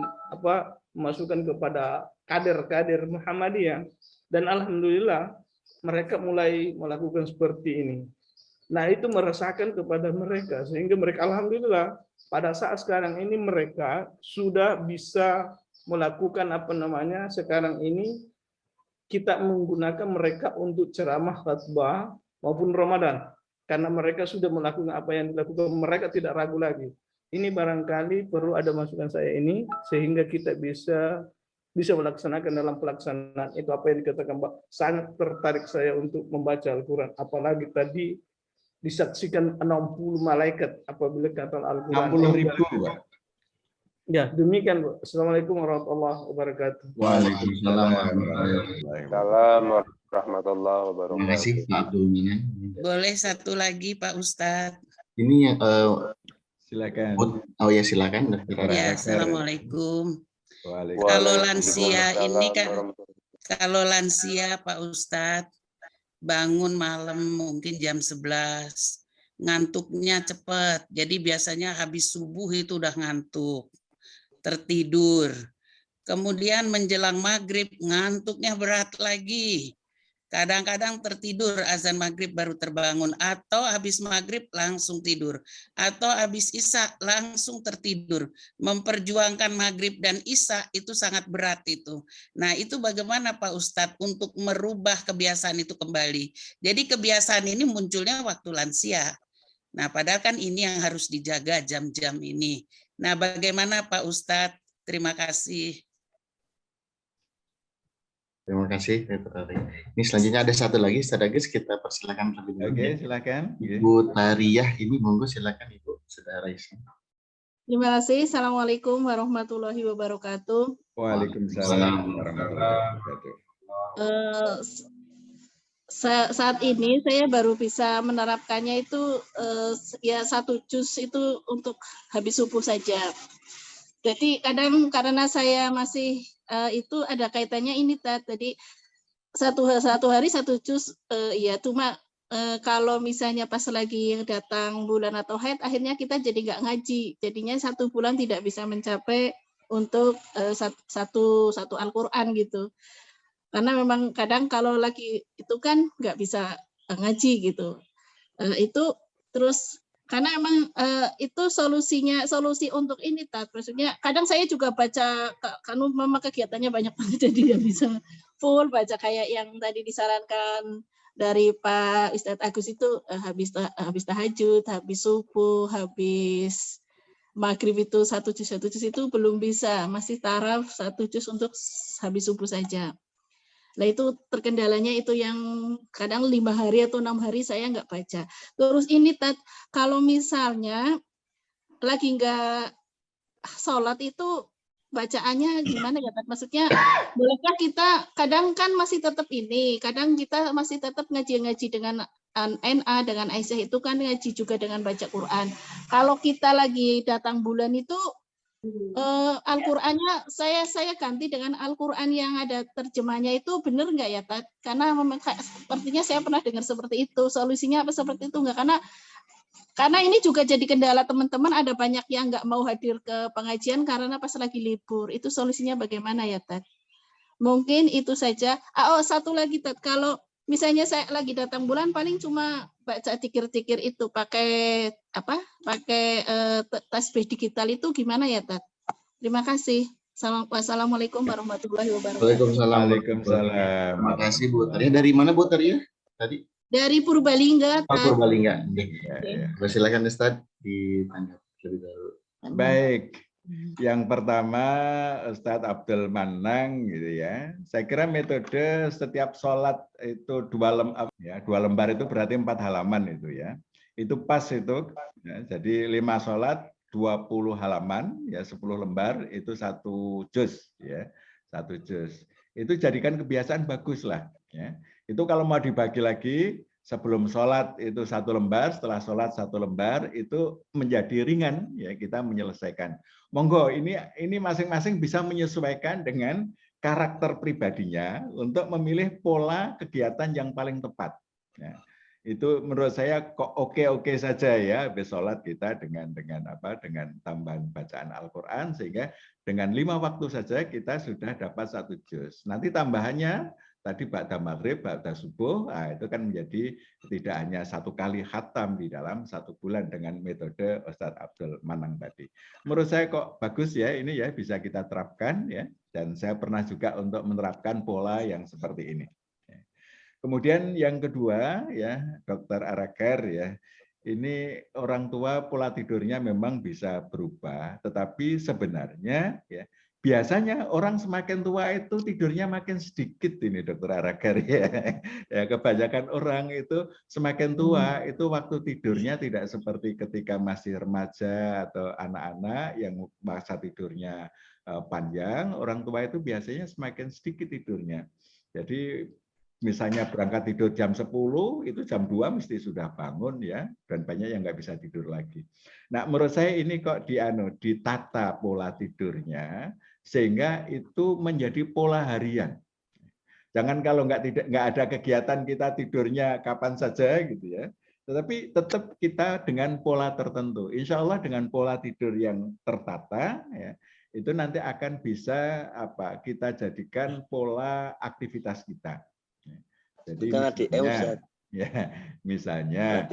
S5: masukan kepada kader-kader Muhammadiyah, dan alhamdulillah mereka mulai melakukan seperti ini. Nah, itu merasakan kepada mereka, sehingga mereka alhamdulillah pada saat sekarang ini mereka sudah bisa melakukan sekarang ini kita menggunakan mereka untuk ceramah, khutbah maupun Ramadan, karena mereka sudah melakukan apa yang dilakukan, mereka tidak ragu lagi. Ini barangkali perlu ada masukan saya ini, sehingga kita bisa melaksanakan dalam pelaksanaan itu apa yang dikatakan Mbak. Sangat tertarik saya untuk membaca Al-Quran, apalagi tadi disaksikan 60 malaikat apabila kata Al-Quran.
S3: 60.000, Pak.
S5: Ya, demikian Bu. Assalamualaikum warahmatullahi wabarakatuh.
S1: Waalaikumsalam
S2: warahmatullahi wabarakatuh.
S1: Terima kasih Pak Abdul Minan.
S4: Boleh satu lagi Pak Ustadz?
S1: Ini yang
S3: Silakan.
S1: oh ya, silakan.
S4: Ya, assalamualaikum.
S3: Waalaikumsalam.
S4: Kalau lansia ini kan, kalau lansia Pak Ustadz bangun malam mungkin jam 11, ngantuknya cepat. Jadi biasanya habis subuh itu udah ngantuk, tertidur. Kemudian menjelang maghrib ngantuknya berat lagi. Kadang-kadang tertidur, azan maghrib baru terbangun, atau habis maghrib langsung tidur, atau habis isya langsung tertidur. Memperjuangkan maghrib dan isya itu sangat berat itu. Nah, itu bagaimana Pak Ustadz untuk merubah kebiasaan itu kembali? Jadi kebiasaan ini munculnya waktu lansia. Nah, padahal kan ini yang harus dijaga jam-jam ini. Nah, bagaimana Pak Ustadz? Terima kasih.
S1: Terima kasih. Ini selanjutnya ada satu lagi, Ustaz Agus, kita persilakan terlebih dahulu.
S3: Oke, silakan.
S1: Ibu Tariyah ini, monggo silakan Ibu, Saudara Islam.
S6: Terima kasih. Assalamualaikum warahmatullahi wabarakatuh.
S3: Waalaikumsalam warahmatullahi wabarakatuh.
S6: Saat ini saya baru bisa menerapkannya itu ya 1 juz itu untuk habis subuh saja. Jadi kadang karena saya masih itu ada kaitannya ini tadi satu hari 1 juz, ya cuma kalau misalnya pas lagi datang bulan atau haid, akhirnya kita jadi nggak ngaji, jadinya 1 bulan tidak bisa mencapai untuk satu Al-Quran gitu, karena memang kadang kalau lagi itu kan nggak bisa ngaji gitu. Itu terus karena emang itu solusi untuk ini maksudnya kadang saya juga baca, karena memang kegiatannya banyak banget jadi nggak bisa full baca kayak yang tadi disarankan dari Pak Ustadz Agus itu, habis tahajud, habis subuh, habis maghrib itu 1 juz itu belum bisa, masih taraf 1 juz untuk habis subuh saja. Nah, itu terkendalanya itu yang kadang 5 hari atau 6 hari saya nggak baca. Terus ini kalau misalnya lagi nggak sholat itu bacaannya gimana ya, Tat? Maksudnya bolehkah kita kadang kan masih tetap ini, kadang kita masih tetap ngaji-ngaji dengan NA dengan Aisyah itu kan ngaji juga dengan baca Quran. Kalau kita lagi datang bulan itu Al-Qur'annya saya ganti dengan Al-Qur'an yang ada terjemahnya itu benar nggak ya, Tat? Karena sepertinya saya pernah dengar seperti itu. Solusinya apa seperti itu nggak? Karena ini juga jadi kendala teman-teman, ada banyak yang nggak mau hadir ke pengajian karena pas lagi libur. Itu solusinya bagaimana ya, Tat? Mungkin itu saja. Oh, satu lagi, Tat. Kalau misalnya saya lagi datang bulan, paling cuma baca tikir-tikir itu pakai apa? Pakai tasbih digital itu gimana ya, Tat? Terima kasih. Wassalamualaikum warahmatullahi wabarakatuh.
S3: Waalaikumsalam.
S1: Terima kasih Bu Taria. Dari mana Bu Taria tadi?
S6: Dari Purbalingga.
S1: Oh, Purbalingga.
S3: Ya.
S1: Silakan Ustaz ditanya lebih dahulu.
S3: Baik. Yang pertama Ustadz Abdul Manang gitu ya. Saya kira metode setiap sholat itu dua lembar itu berarti 4 halaman itu ya. Itu pas itu. Ya, jadi 5 sholat 20 halaman ya 10 lembar itu 1 juz ya. 1 juz. Itu jadikan kebiasaan bagus lah ya. Itu kalau mau dibagi lagi sebelum sholat itu 1 lembar, setelah sholat 1 lembar itu menjadi ringan ya kita menyelesaikan. Monggo ini masing-masing bisa menyesuaikan dengan karakter pribadinya untuk memilih pola kegiatan yang paling tepat. Ya, itu menurut saya kok oke saja ya habis sholat kita dengan tambahan bacaan Al-Quran sehingga dengan 5 waktu saja kita sudah dapat 1 juz. Nanti tambahannya tadi ba'da maghrib, ba'da subuh, itu kan menjadi tidak hanya 1 kali khatam di dalam 1 bulan dengan metode Ustadz Abdul Manang tadi. Menurut saya kok bagus ya, ini ya bisa kita terapkan ya, dan saya pernah juga untuk menerapkan pola yang seperti ini. Kemudian yang kedua ya, Dr. Aragar ya, ini orang tua pola tidurnya memang bisa berubah, tetapi sebenarnya ya biasanya orang semakin tua itu tidurnya makin sedikit ini Dr. Aragar ya. Ya kebanyakan orang itu semakin tua itu waktu tidurnya tidak seperti ketika masih remaja atau anak-anak yang masa tidurnya panjang, orang tua itu biasanya semakin sedikit tidurnya. Jadi misalnya berangkat tidur jam 10, itu jam 2 mesti sudah bangun ya, dan banyak yang nggak bisa tidur lagi. Nah, menurut saya ini kok ditata pola tidurnya, sehingga itu menjadi pola harian. Jangan kalau nggak ada kegiatan kita tidurnya kapan saja gitu ya, tetapi tetap kita dengan pola tertentu. Insya Allah dengan pola tidur yang tertata, ya, itu nanti akan bisa kita jadikan pola aktivitas kita. Jadi misalnya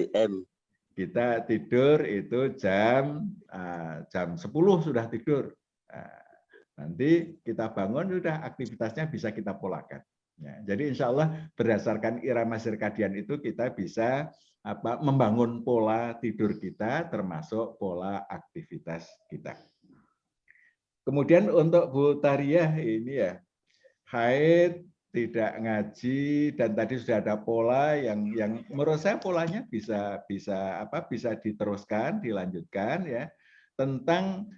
S3: kita tidur itu jam 10 sudah tidur. Nanti kita bangun sudah aktivitasnya bisa kita polakan. Ya, jadi insya Allah berdasarkan irama sirkadian itu kita bisa membangun pola tidur kita termasuk pola aktivitas kita. Kemudian untuk Bu Tariah ini ya, haid, tidak ngaji, dan tadi sudah ada pola yang menurut saya polanya bisa diteruskan, dilanjutkan ya, tentang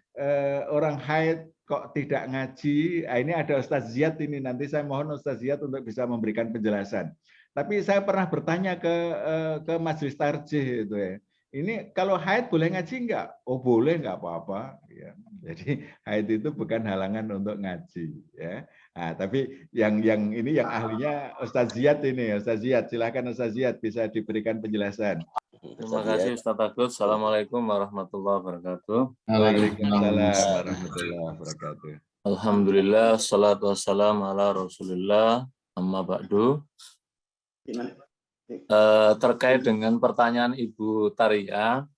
S3: orang haid kok tidak ngaji. Ini ada Ustaz Ziyad ini, nanti saya mohon Ustaz Ziyad untuk bisa memberikan penjelasan. Tapi saya pernah bertanya ke Majelis Tarjih itu ya. Ini kalau haid boleh ngaji enggak? Oh boleh, enggak apa-apa. Ya. Jadi haid itu bukan halangan untuk ngaji. Ya. Nah, tapi yang ahlinya Ustaz Ziyad ini. Ustaz Ziyad, silakan Ustaz Ziyad bisa diberikan penjelasan.
S7: Terima kasih Ustaz Agus. Assalamualaikum warahmatullahi wabarakatuh.
S3: Waalaikumsalam warahmatullahi wabarakatuh.
S7: Alhamdulillah, salatu wassalam ala Rasulillah, amma ba'du. Terkait dengan pertanyaan Ibu Taria,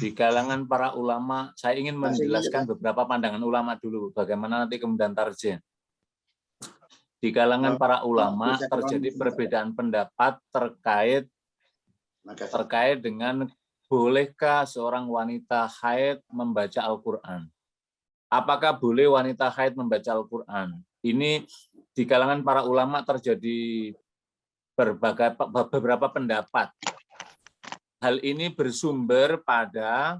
S7: di kalangan para ulama, saya ingin menjelaskan beberapa pandangan ulama dulu, bagaimana nanti kemudian tarjih. Di kalangan para ulama terjadi perbedaan pendapat terkait dengan bolehkah seorang wanita haid membaca Al-Quran. Apakah boleh wanita haid membaca Al-Quran? Ini di kalangan para ulama terjadi beberapa pendapat. Hal ini bersumber pada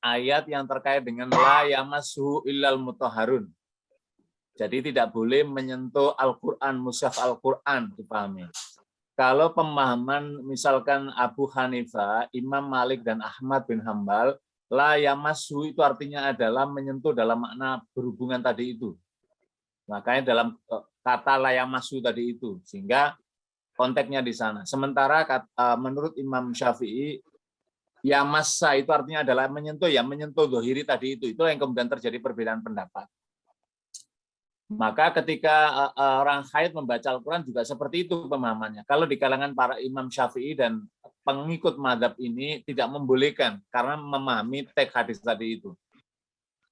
S7: ayat yang terkait dengan la yamassuhu illal mutahharun. Jadi tidak boleh menyentuh Al-Quran, mushaf Al-Quran, dipahami. Kalau pemahaman misalkan Abu Hanifah, Imam Malik, dan Ahmad bin Hambal, la yamassuhu itu artinya adalah menyentuh dalam makna berhubungan tadi itu. Makanya dalam kata la yamassuhu tadi itu, sehingga konteksnya di sana. Sementara menurut Imam Syafi'i, yamassa itu artinya adalah menyentuh, ya menyentuh dohiri tadi itu. Itu yang kemudian terjadi perbedaan pendapat. Maka ketika orang haid membaca Al-Quran juga seperti itu pemahamannya. Kalau di kalangan para Imam Syafi'i dan pengikut mazhab ini tidak membolehkan karena memahami teks hadis tadi itu.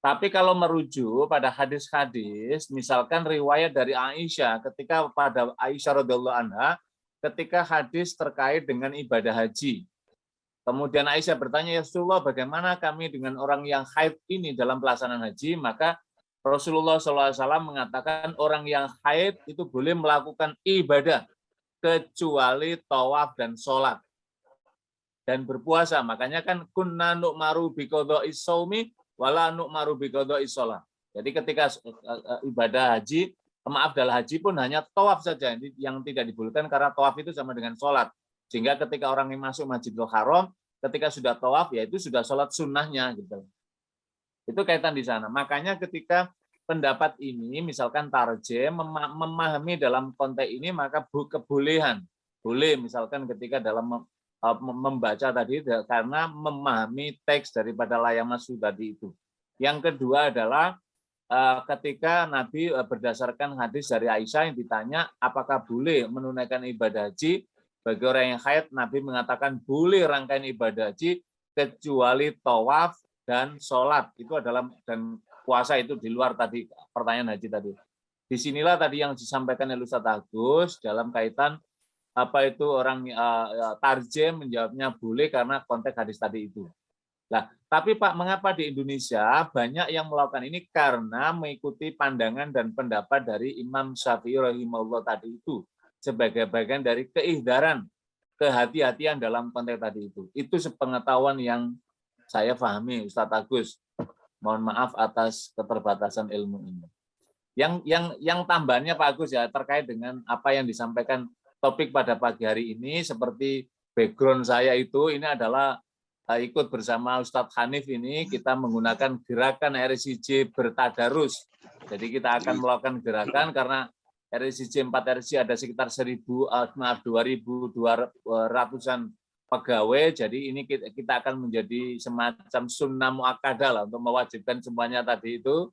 S7: Tapi kalau merujuk pada hadis-hadis, misalkan riwayat dari Aisyah, ketika pada Aisyah radhiyallahu anha, ketika hadis terkait dengan ibadah haji. Kemudian Aisyah bertanya, ya Rasulullah, bagaimana kami dengan orang yang haid ini dalam pelaksanaan haji? Maka Rasulullah SAW mengatakan orang yang haid itu boleh melakukan ibadah kecuali tawaf dan sholat dan berpuasa. Makanya kan kunna nu'maru biqadha'is shaumi wala nu'maru biqadha'is shalah. Jadi ketika ibadah haji, maaf adalah haji pun hanya tawaf saja yang tidak dibolehkan karena tawaf itu sama dengan sholat. Sehingga ketika orang yang masuk Masjidil Haram, ketika sudah tawaf ya itu sudah sholat sunnahnya gitu. Itu kaitan di sana. Makanya ketika pendapat ini, misalkan tarjem, memahami dalam konteks ini, maka kebolehan. Boleh misalkan ketika dalam membaca tadi, karena memahami teks daripada la yamassuhu tadi itu. Yang kedua adalah ketika Nabi berdasarkan hadis dari Aisyah yang ditanya, apakah boleh menunaikan ibadah haji? Bagi orang yang haid, Nabi mengatakan boleh rangkaian ibadah haji, kecuali tawaf dan sholat. Itu adalah, dan puasa itu di luar tadi pertanyaan haji tadi. Disinilah tadi yang disampaikan oleh Ustaz Agus dalam kaitan apa itu orang tarjem menjawabnya boleh karena konteks hadis tadi itu. Nah, tapi Pak, mengapa di Indonesia banyak yang melakukan ini? Karena mengikuti pandangan dan pendapat dari Imam Syafi'i rahimahullah tadi itu sebagai bagian dari keihdaran, kehati-hatian dalam konteks tadi itu. Itu sepengetahuan yang saya pahami, Ustadz Agus. Mohon maaf atas keterbatasan ilmu ini. Yang tambahannya Pak Agus ya terkait dengan apa yang disampaikan topik pada pagi hari ini, seperti background saya itu ini adalah ikut bersama Ustadz Hanif ini kita menggunakan gerakan RSIJ bertadarus. Jadi kita akan melakukan gerakan karena RSIJ 4 RSIJ ada sekitar 2.200-an pegawai, jadi ini kita akan menjadi semacam sunnah muakkadah lah untuk mewajibkan semuanya tadi itu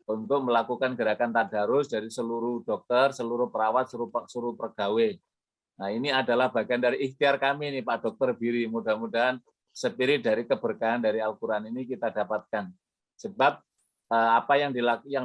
S7: untuk melakukan gerakan tadarus dari seluruh dokter, seluruh perawat, seluruh pegawai. Nah ini adalah bagian dari ikhtiar kami nih Pak Dokter Biri, mudah-mudahan spirit dari keberkahan dari Al-Quran ini kita dapatkan. Sebab apa yang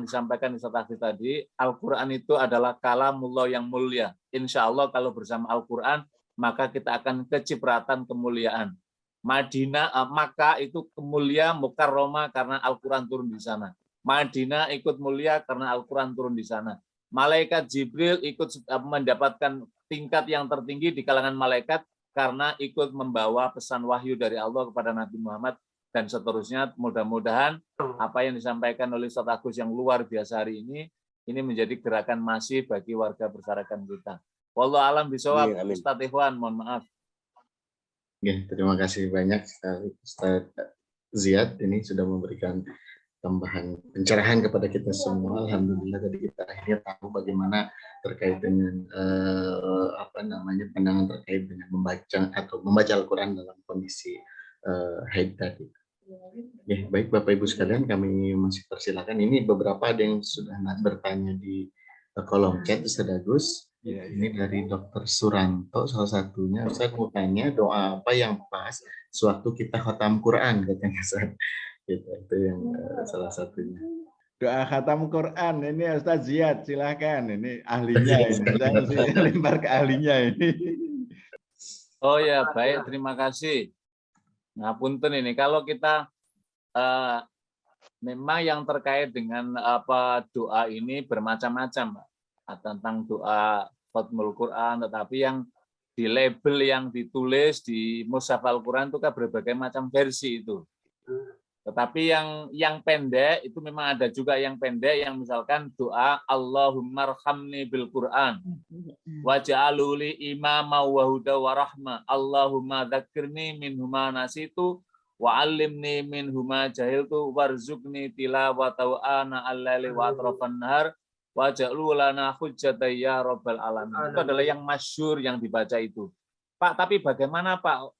S7: disampaikan Ustaz Hafiz tadi, Al-Quran itu adalah kalamullah yang mulia. Insya Allah kalau bersama Al-Quran, maka kita akan kecipratan kemuliaan. Makkah itu kemulia mukarromah karena Al-Quran turun di sana. Madinah ikut mulia karena Al-Quran turun di sana. Malaikat Jibril ikut mendapatkan tingkat yang tertinggi di kalangan malaikat karena ikut membawa pesan wahyu dari Allah kepada Nabi Muhammad dan seterusnya. Mudah-mudahan apa yang disampaikan oleh Ustaz Agus yang luar biasa hari ini menjadi gerakan masif bagi warga bersyaratkan kita. Wallahu a'lam bishawab. Ustaz Ikhwan, mohon maaf.
S1: Ya, terima kasih banyak Ustaz Ziyad ini sudah memberikan tambahan pencerahan kepada kita semua. Alhamdulillah tadi kita akhirnya tahu bagaimana terkait dengan pandangan terkait dengan membaca Al-Quran dalam kondisi haid tadi. Ya, baik Bapak Ibu sekalian, kami masih persilakan. Ini beberapa ada yang sudah bertanya di kolom chat, Ustaz Agus. Ya, ini dari Dr. Suranto salah satunya. Ustaz mau tanya doa apa yang pas sewaktu kita khatam Quran katanya Ustaz. Itu yang salah satunya.
S3: Doa khatam Quran ini Ustaz Ziyad, silahkan. Ini ahlinya ini. Saya mesti lempar ke ahlinya ini.
S7: Oh ya, baik, terima kasih. Nah, punten ini kalau kita memang yang terkait dengan doa ini bermacam-macam, Pak. Tentang doa khatmul Quran, tetapi yang di label yang ditulis di mushaf Al-Quran itu kan berbagai macam versi itu. Tetapi yang pendek itu memang ada juga yang pendek yang misalkan doa Allahumma arhamni bil Quran waj'alhu li imama wa huda wa rahma Allahumma dzakirni min huma nasitu wa 'allimni min huma jahiltu warzuqni tilawatahu ana al-laili wa atrafan nahar waj'alhu lana hujjatan ya rabbal alamin. Itu adalah yang masyhur yang dibaca itu. Pak, tapi bagaimana Pak?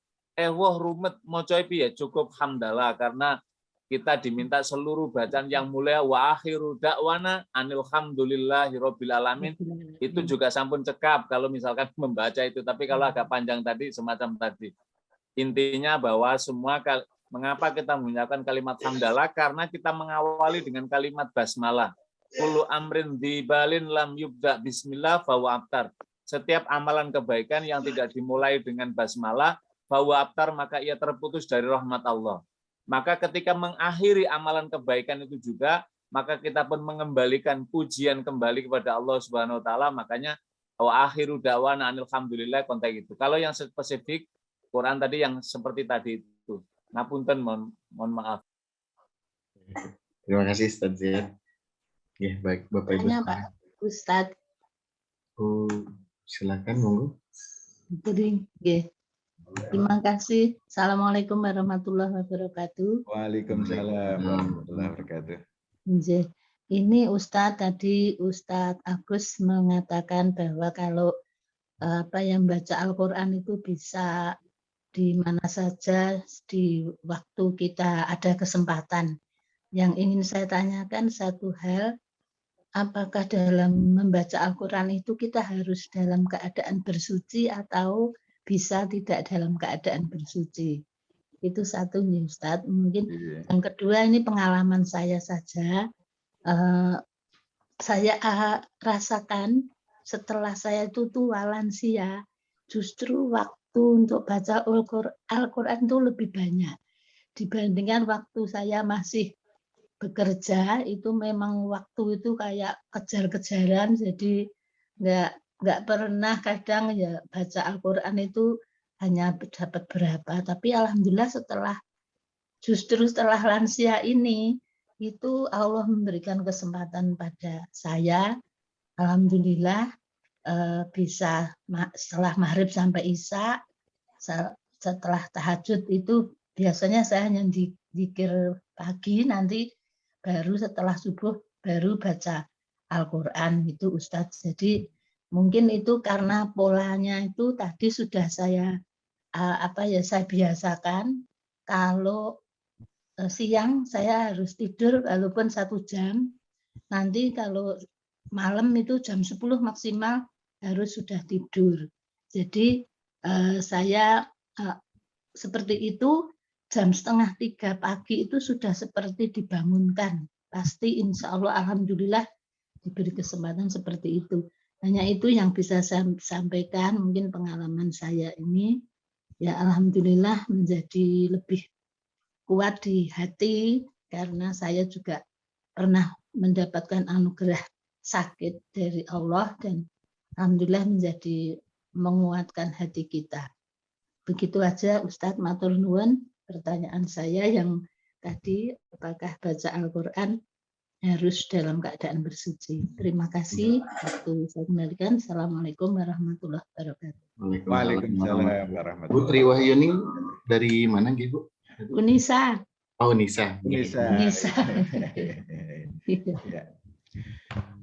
S7: Wah rumet maca piye? Cukup hamdalah karena kita diminta seluruh bacaan yang mulia wa akhiru da'wana anil hamdulillahirabbil alamin. Itu juga sampun cekap kalau misalkan membaca itu, tapi kalau agak panjang tadi semacam tadi. Intinya bahwa semua mengapa kita mengucapkan kalimat hamdalah karena kita mengawali dengan kalimat basmalah. Kullu amrin dibalin lam yubda bismillah fahuwa abtar. Setiap amalan kebaikan yang tidak dimulai dengan basmalah fahuwa abtar, maka ia terputus dari rahmat Allah. Maka ketika mengakhiri amalan kebaikan itu juga, maka kita pun mengembalikan pujian kembali kepada Allah Subhanahu wa taala. Makanya wa akhiru da'wana alhamdulillah konteks itu. Kalau yang spesifik Quran tadi yang seperti tadi itu. Ngapunten mohon maaf.
S1: Terima kasih Ustaz Ziyad. Ya, baik Bapak Ibu.
S8: Pak Ustadz.
S1: Oh, silakan monggo.
S8: Terima kasih. Assalamualaikum warahmatullahi wabarakatuh.
S3: Waalaikumsalam warahmatullahi wabarakatuh.
S8: Ini Ustadz tadi Ustadz Agus mengatakan bahwa kalau yang baca Al-Quran itu bisa di mana saja di waktu kita ada kesempatan. Yang ingin saya tanyakan satu hal, apakah dalam membaca Al-Quran itu kita harus dalam keadaan bersuci atau bisa tidak dalam keadaan bersuci? Itu satu nih Ustadz. Mungkin yang kedua ini pengalaman saya saja. Saya rasakan setelah saya itu tua lansia, justru waktu untuk baca Al-Quran itu lebih banyak dibandingkan waktu saya masih bekerja. Itu memang waktu itu kayak kejar-kejaran, jadi nggak pernah kadang ya baca Al-Quran itu hanya dapat berapa. Tapi alhamdulillah justru setelah lansia ini itu Allah memberikan kesempatan pada saya. Alhamdulillah bisa setelah maghrib sampai isya, setelah tahajud itu biasanya saya hanya zikir pagi, nanti baru setelah subuh baru baca Al-Quran itu Ustadz. Jadi mungkin itu karena polanya itu tadi sudah saya saya biasakan. Kalau siang saya harus tidur walaupun 1 jam. Nanti kalau malam itu jam 10 maksimal harus sudah tidur. Jadi saya seperti itu jam 2:30 pagi itu sudah seperti dibangunkan. Pasti insya Allah alhamdulillah diberi kesempatan seperti itu. Hanya itu yang bisa saya sampaikan, mungkin pengalaman saya ini. Ya alhamdulillah menjadi lebih kuat di hati karena saya juga pernah mendapatkan anugerah sakit dari Allah dan alhamdulillah menjadi menguatkan hati kita. Begitu aja Ustadz, matur nuwun. Pertanyaan saya yang tadi, apakah baca Al-Quran harus dalam keadaan bersuci? Terima kasih. Waktu saya kembalikan. Assalamualaikum warahmatullahi wabarakatuh.
S3: Waalaikumsalam warahmatullahi
S1: Bu Triwahyuni dari mana Bu?
S8: Unisa.
S1: Oh, Nisa.
S8: Unisa.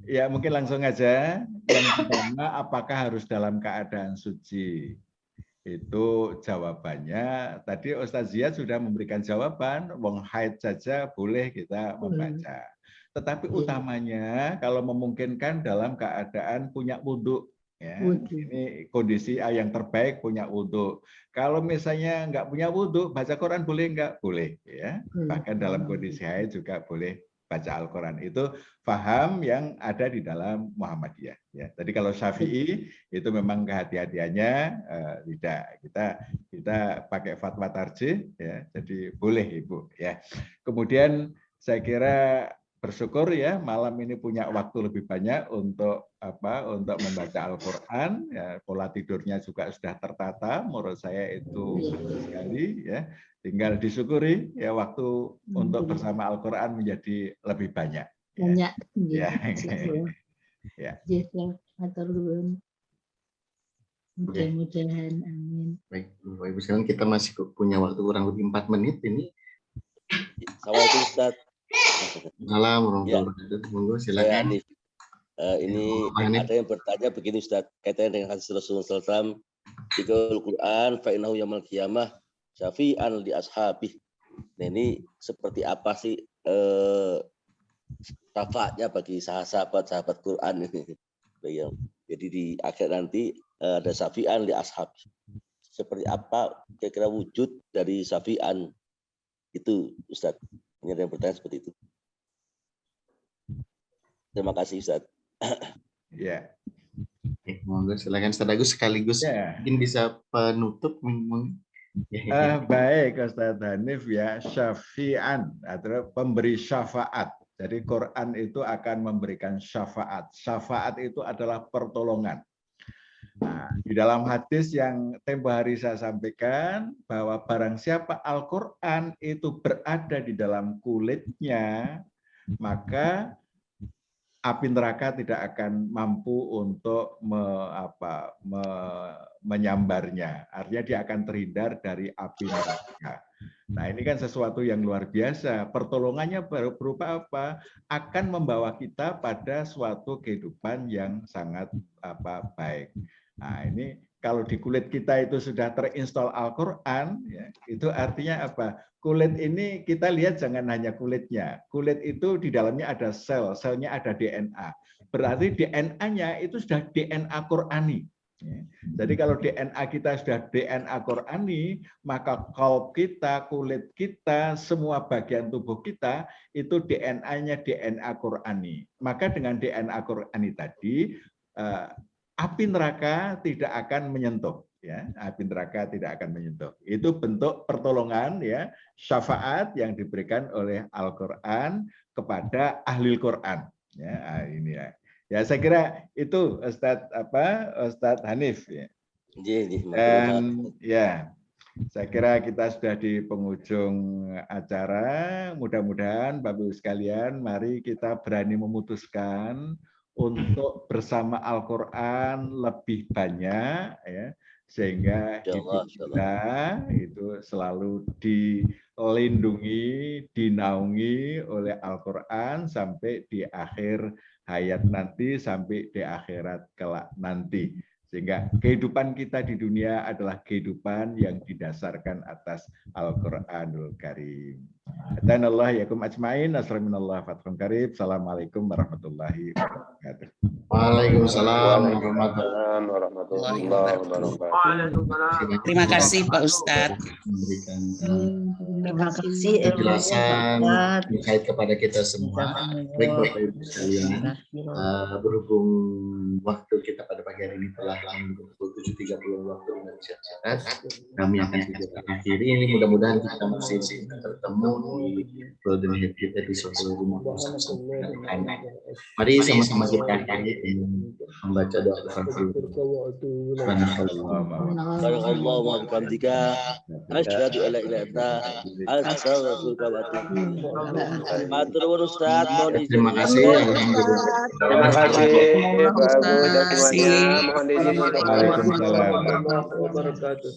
S3: Ya, mungkin langsung aja. Yang pertama, apakah harus dalam keadaan suci? Itu jawabannya, tadi Ustaz Ziyad sudah memberikan jawaban, wong haid saja boleh kita membaca. Tetapi utamanya kalau memungkinkan dalam keadaan punya wudhu. Ya, ini kondisi yang terbaik punya wudhu. Kalau misalnya nggak punya wudhu, baca Quran boleh nggak? Boleh. Ya. Bahkan dalam kondisi haid juga boleh baca Al-Quran. Itu faham yang ada di dalam Muhammadiyah. Ya. Jadi kalau Syafi'i itu memang kehati-hatiannya tidak. Kita pakai fatwa tarjih, ya. Jadi boleh Ibu. Ya. Kemudian saya kira bersyukur ya malam ini punya waktu lebih banyak untuk membaca Al-Qur'an ya, pola tidurnya juga sudah tertata, menurut saya itu bagus sekali ya. Tinggal disyukuri ya waktu untuk bersama Al-Qur'an menjadi lebih banyak.
S8: Banyak
S3: Ya.
S8: ya. Mudah-mudahan amin.
S1: Baik, Bapak Ibu sekalian, kita masih punya waktu kurang lebih 4 menit ini.
S9: Assalamualaikum Ustaz.
S1: Malam warahmatullahi wabarakatuh. Monggo silakan.
S9: Ini ada yang bertanya begini Ustaz, kaitannya dengan hadis Rasulullah SAW, Tiqul Quran fa innahu yaumil qiyamah syafi'an li ashabih. Nah, ini seperti apa sih syafaatnya bagi sahabat Quran ini? Jadi di akhir nanti ada syafi'an li ashab. Seperti apa kira-kira wujud dari syafi'an itu Ustaz? Ini ada yang bertanya seperti itu. Terima kasih Ustaz.
S3: Ya.
S1: Monggo silakan Ustaz Agus sekaligus mungkin bisa penutup.
S3: Baik Ustaz Hanif ya, syafi'an atau pemberi syafaat. Jadi Quran itu akan memberikan syafaat. Syafaat itu adalah pertolongan. Nah, di dalam hadis yang tempo hari saya sampaikan bahwa barang siapa Al-Quran itu berada di dalam kulitnya, maka api neraka tidak akan mampu untuk menyambarnya. Artinya dia akan terhindar dari api neraka. Nah, ini kan sesuatu yang luar biasa. Pertolongannya berupa apa? Akan membawa kita pada suatu kehidupan yang sangat baik. Nah, ini kalau di kulit kita itu sudah terinstall Al-Quran, ya, itu artinya apa? Kulit ini kita lihat jangan hanya kulitnya. Kulit itu di dalamnya ada sel, selnya ada DNA. Berarti DNA-nya itu sudah DNA Qurani. Jadi kalau DNA kita sudah DNA Qurani, maka qalb kita, kulit kita, semua bagian tubuh kita itu DNA-nya DNA Qurani. Maka dengan DNA Qurani tadi, api neraka tidak akan menyentuh. Ya, api neraka tidak akan menyentuh. Itu bentuk pertolongan ya, syafaat yang diberikan oleh Al-Qur'an kepada ahli Qur'an. Ya, ini ya. Ya, saya kira itu Ustadz Hanif ya. Dan ya, saya kira kita sudah di penghujung acara. Mudah-mudahan Bapak Ibu sekalian, mari kita berani memutuskan untuk bersama Al-Qur'an lebih banyak ya. Sehingga hidup kita itu selalu dilindungi, dinaungi oleh Al-Quran sampai di akhir hayat nanti, sampai di akhirat kelak nanti. Sehingga kehidupan kita di dunia adalah kehidupan yang didasarkan atas Al-Quranul Karim. Atanallah yakum ajmain. Assalamualaikum Assalamualaikum warahmatullahi wabarakatuh.
S1: Waalaikumsalam warahmatullahi
S4: wabarakatuh. Terima kasih Pak Ustadz.
S1: Terima kasih penjelasan terkait kepada kita semua. Baik Bapak Ibu sekalian, berhubung waktu kita pada pagi hari ini telah pukul 7.30 waktu Indonesia Barat, kami akan segera akhiri. Ini mudah-mudahan kita masih bertemu di Golden Hit episode 51. Mari sama-sama kita akhiri dengan membaca doa bersama.
S9: Subhanallah wa bihamdika asyhadu an la ilaha illa anta astaghfiruka wa atubu ilaik. Matur nuwun Ustaz.
S1: Terima kasih.
S2: Terima kasih. Mohon diizin.
S3: Waalaikumsalam warahmatullahi wabarakatuh.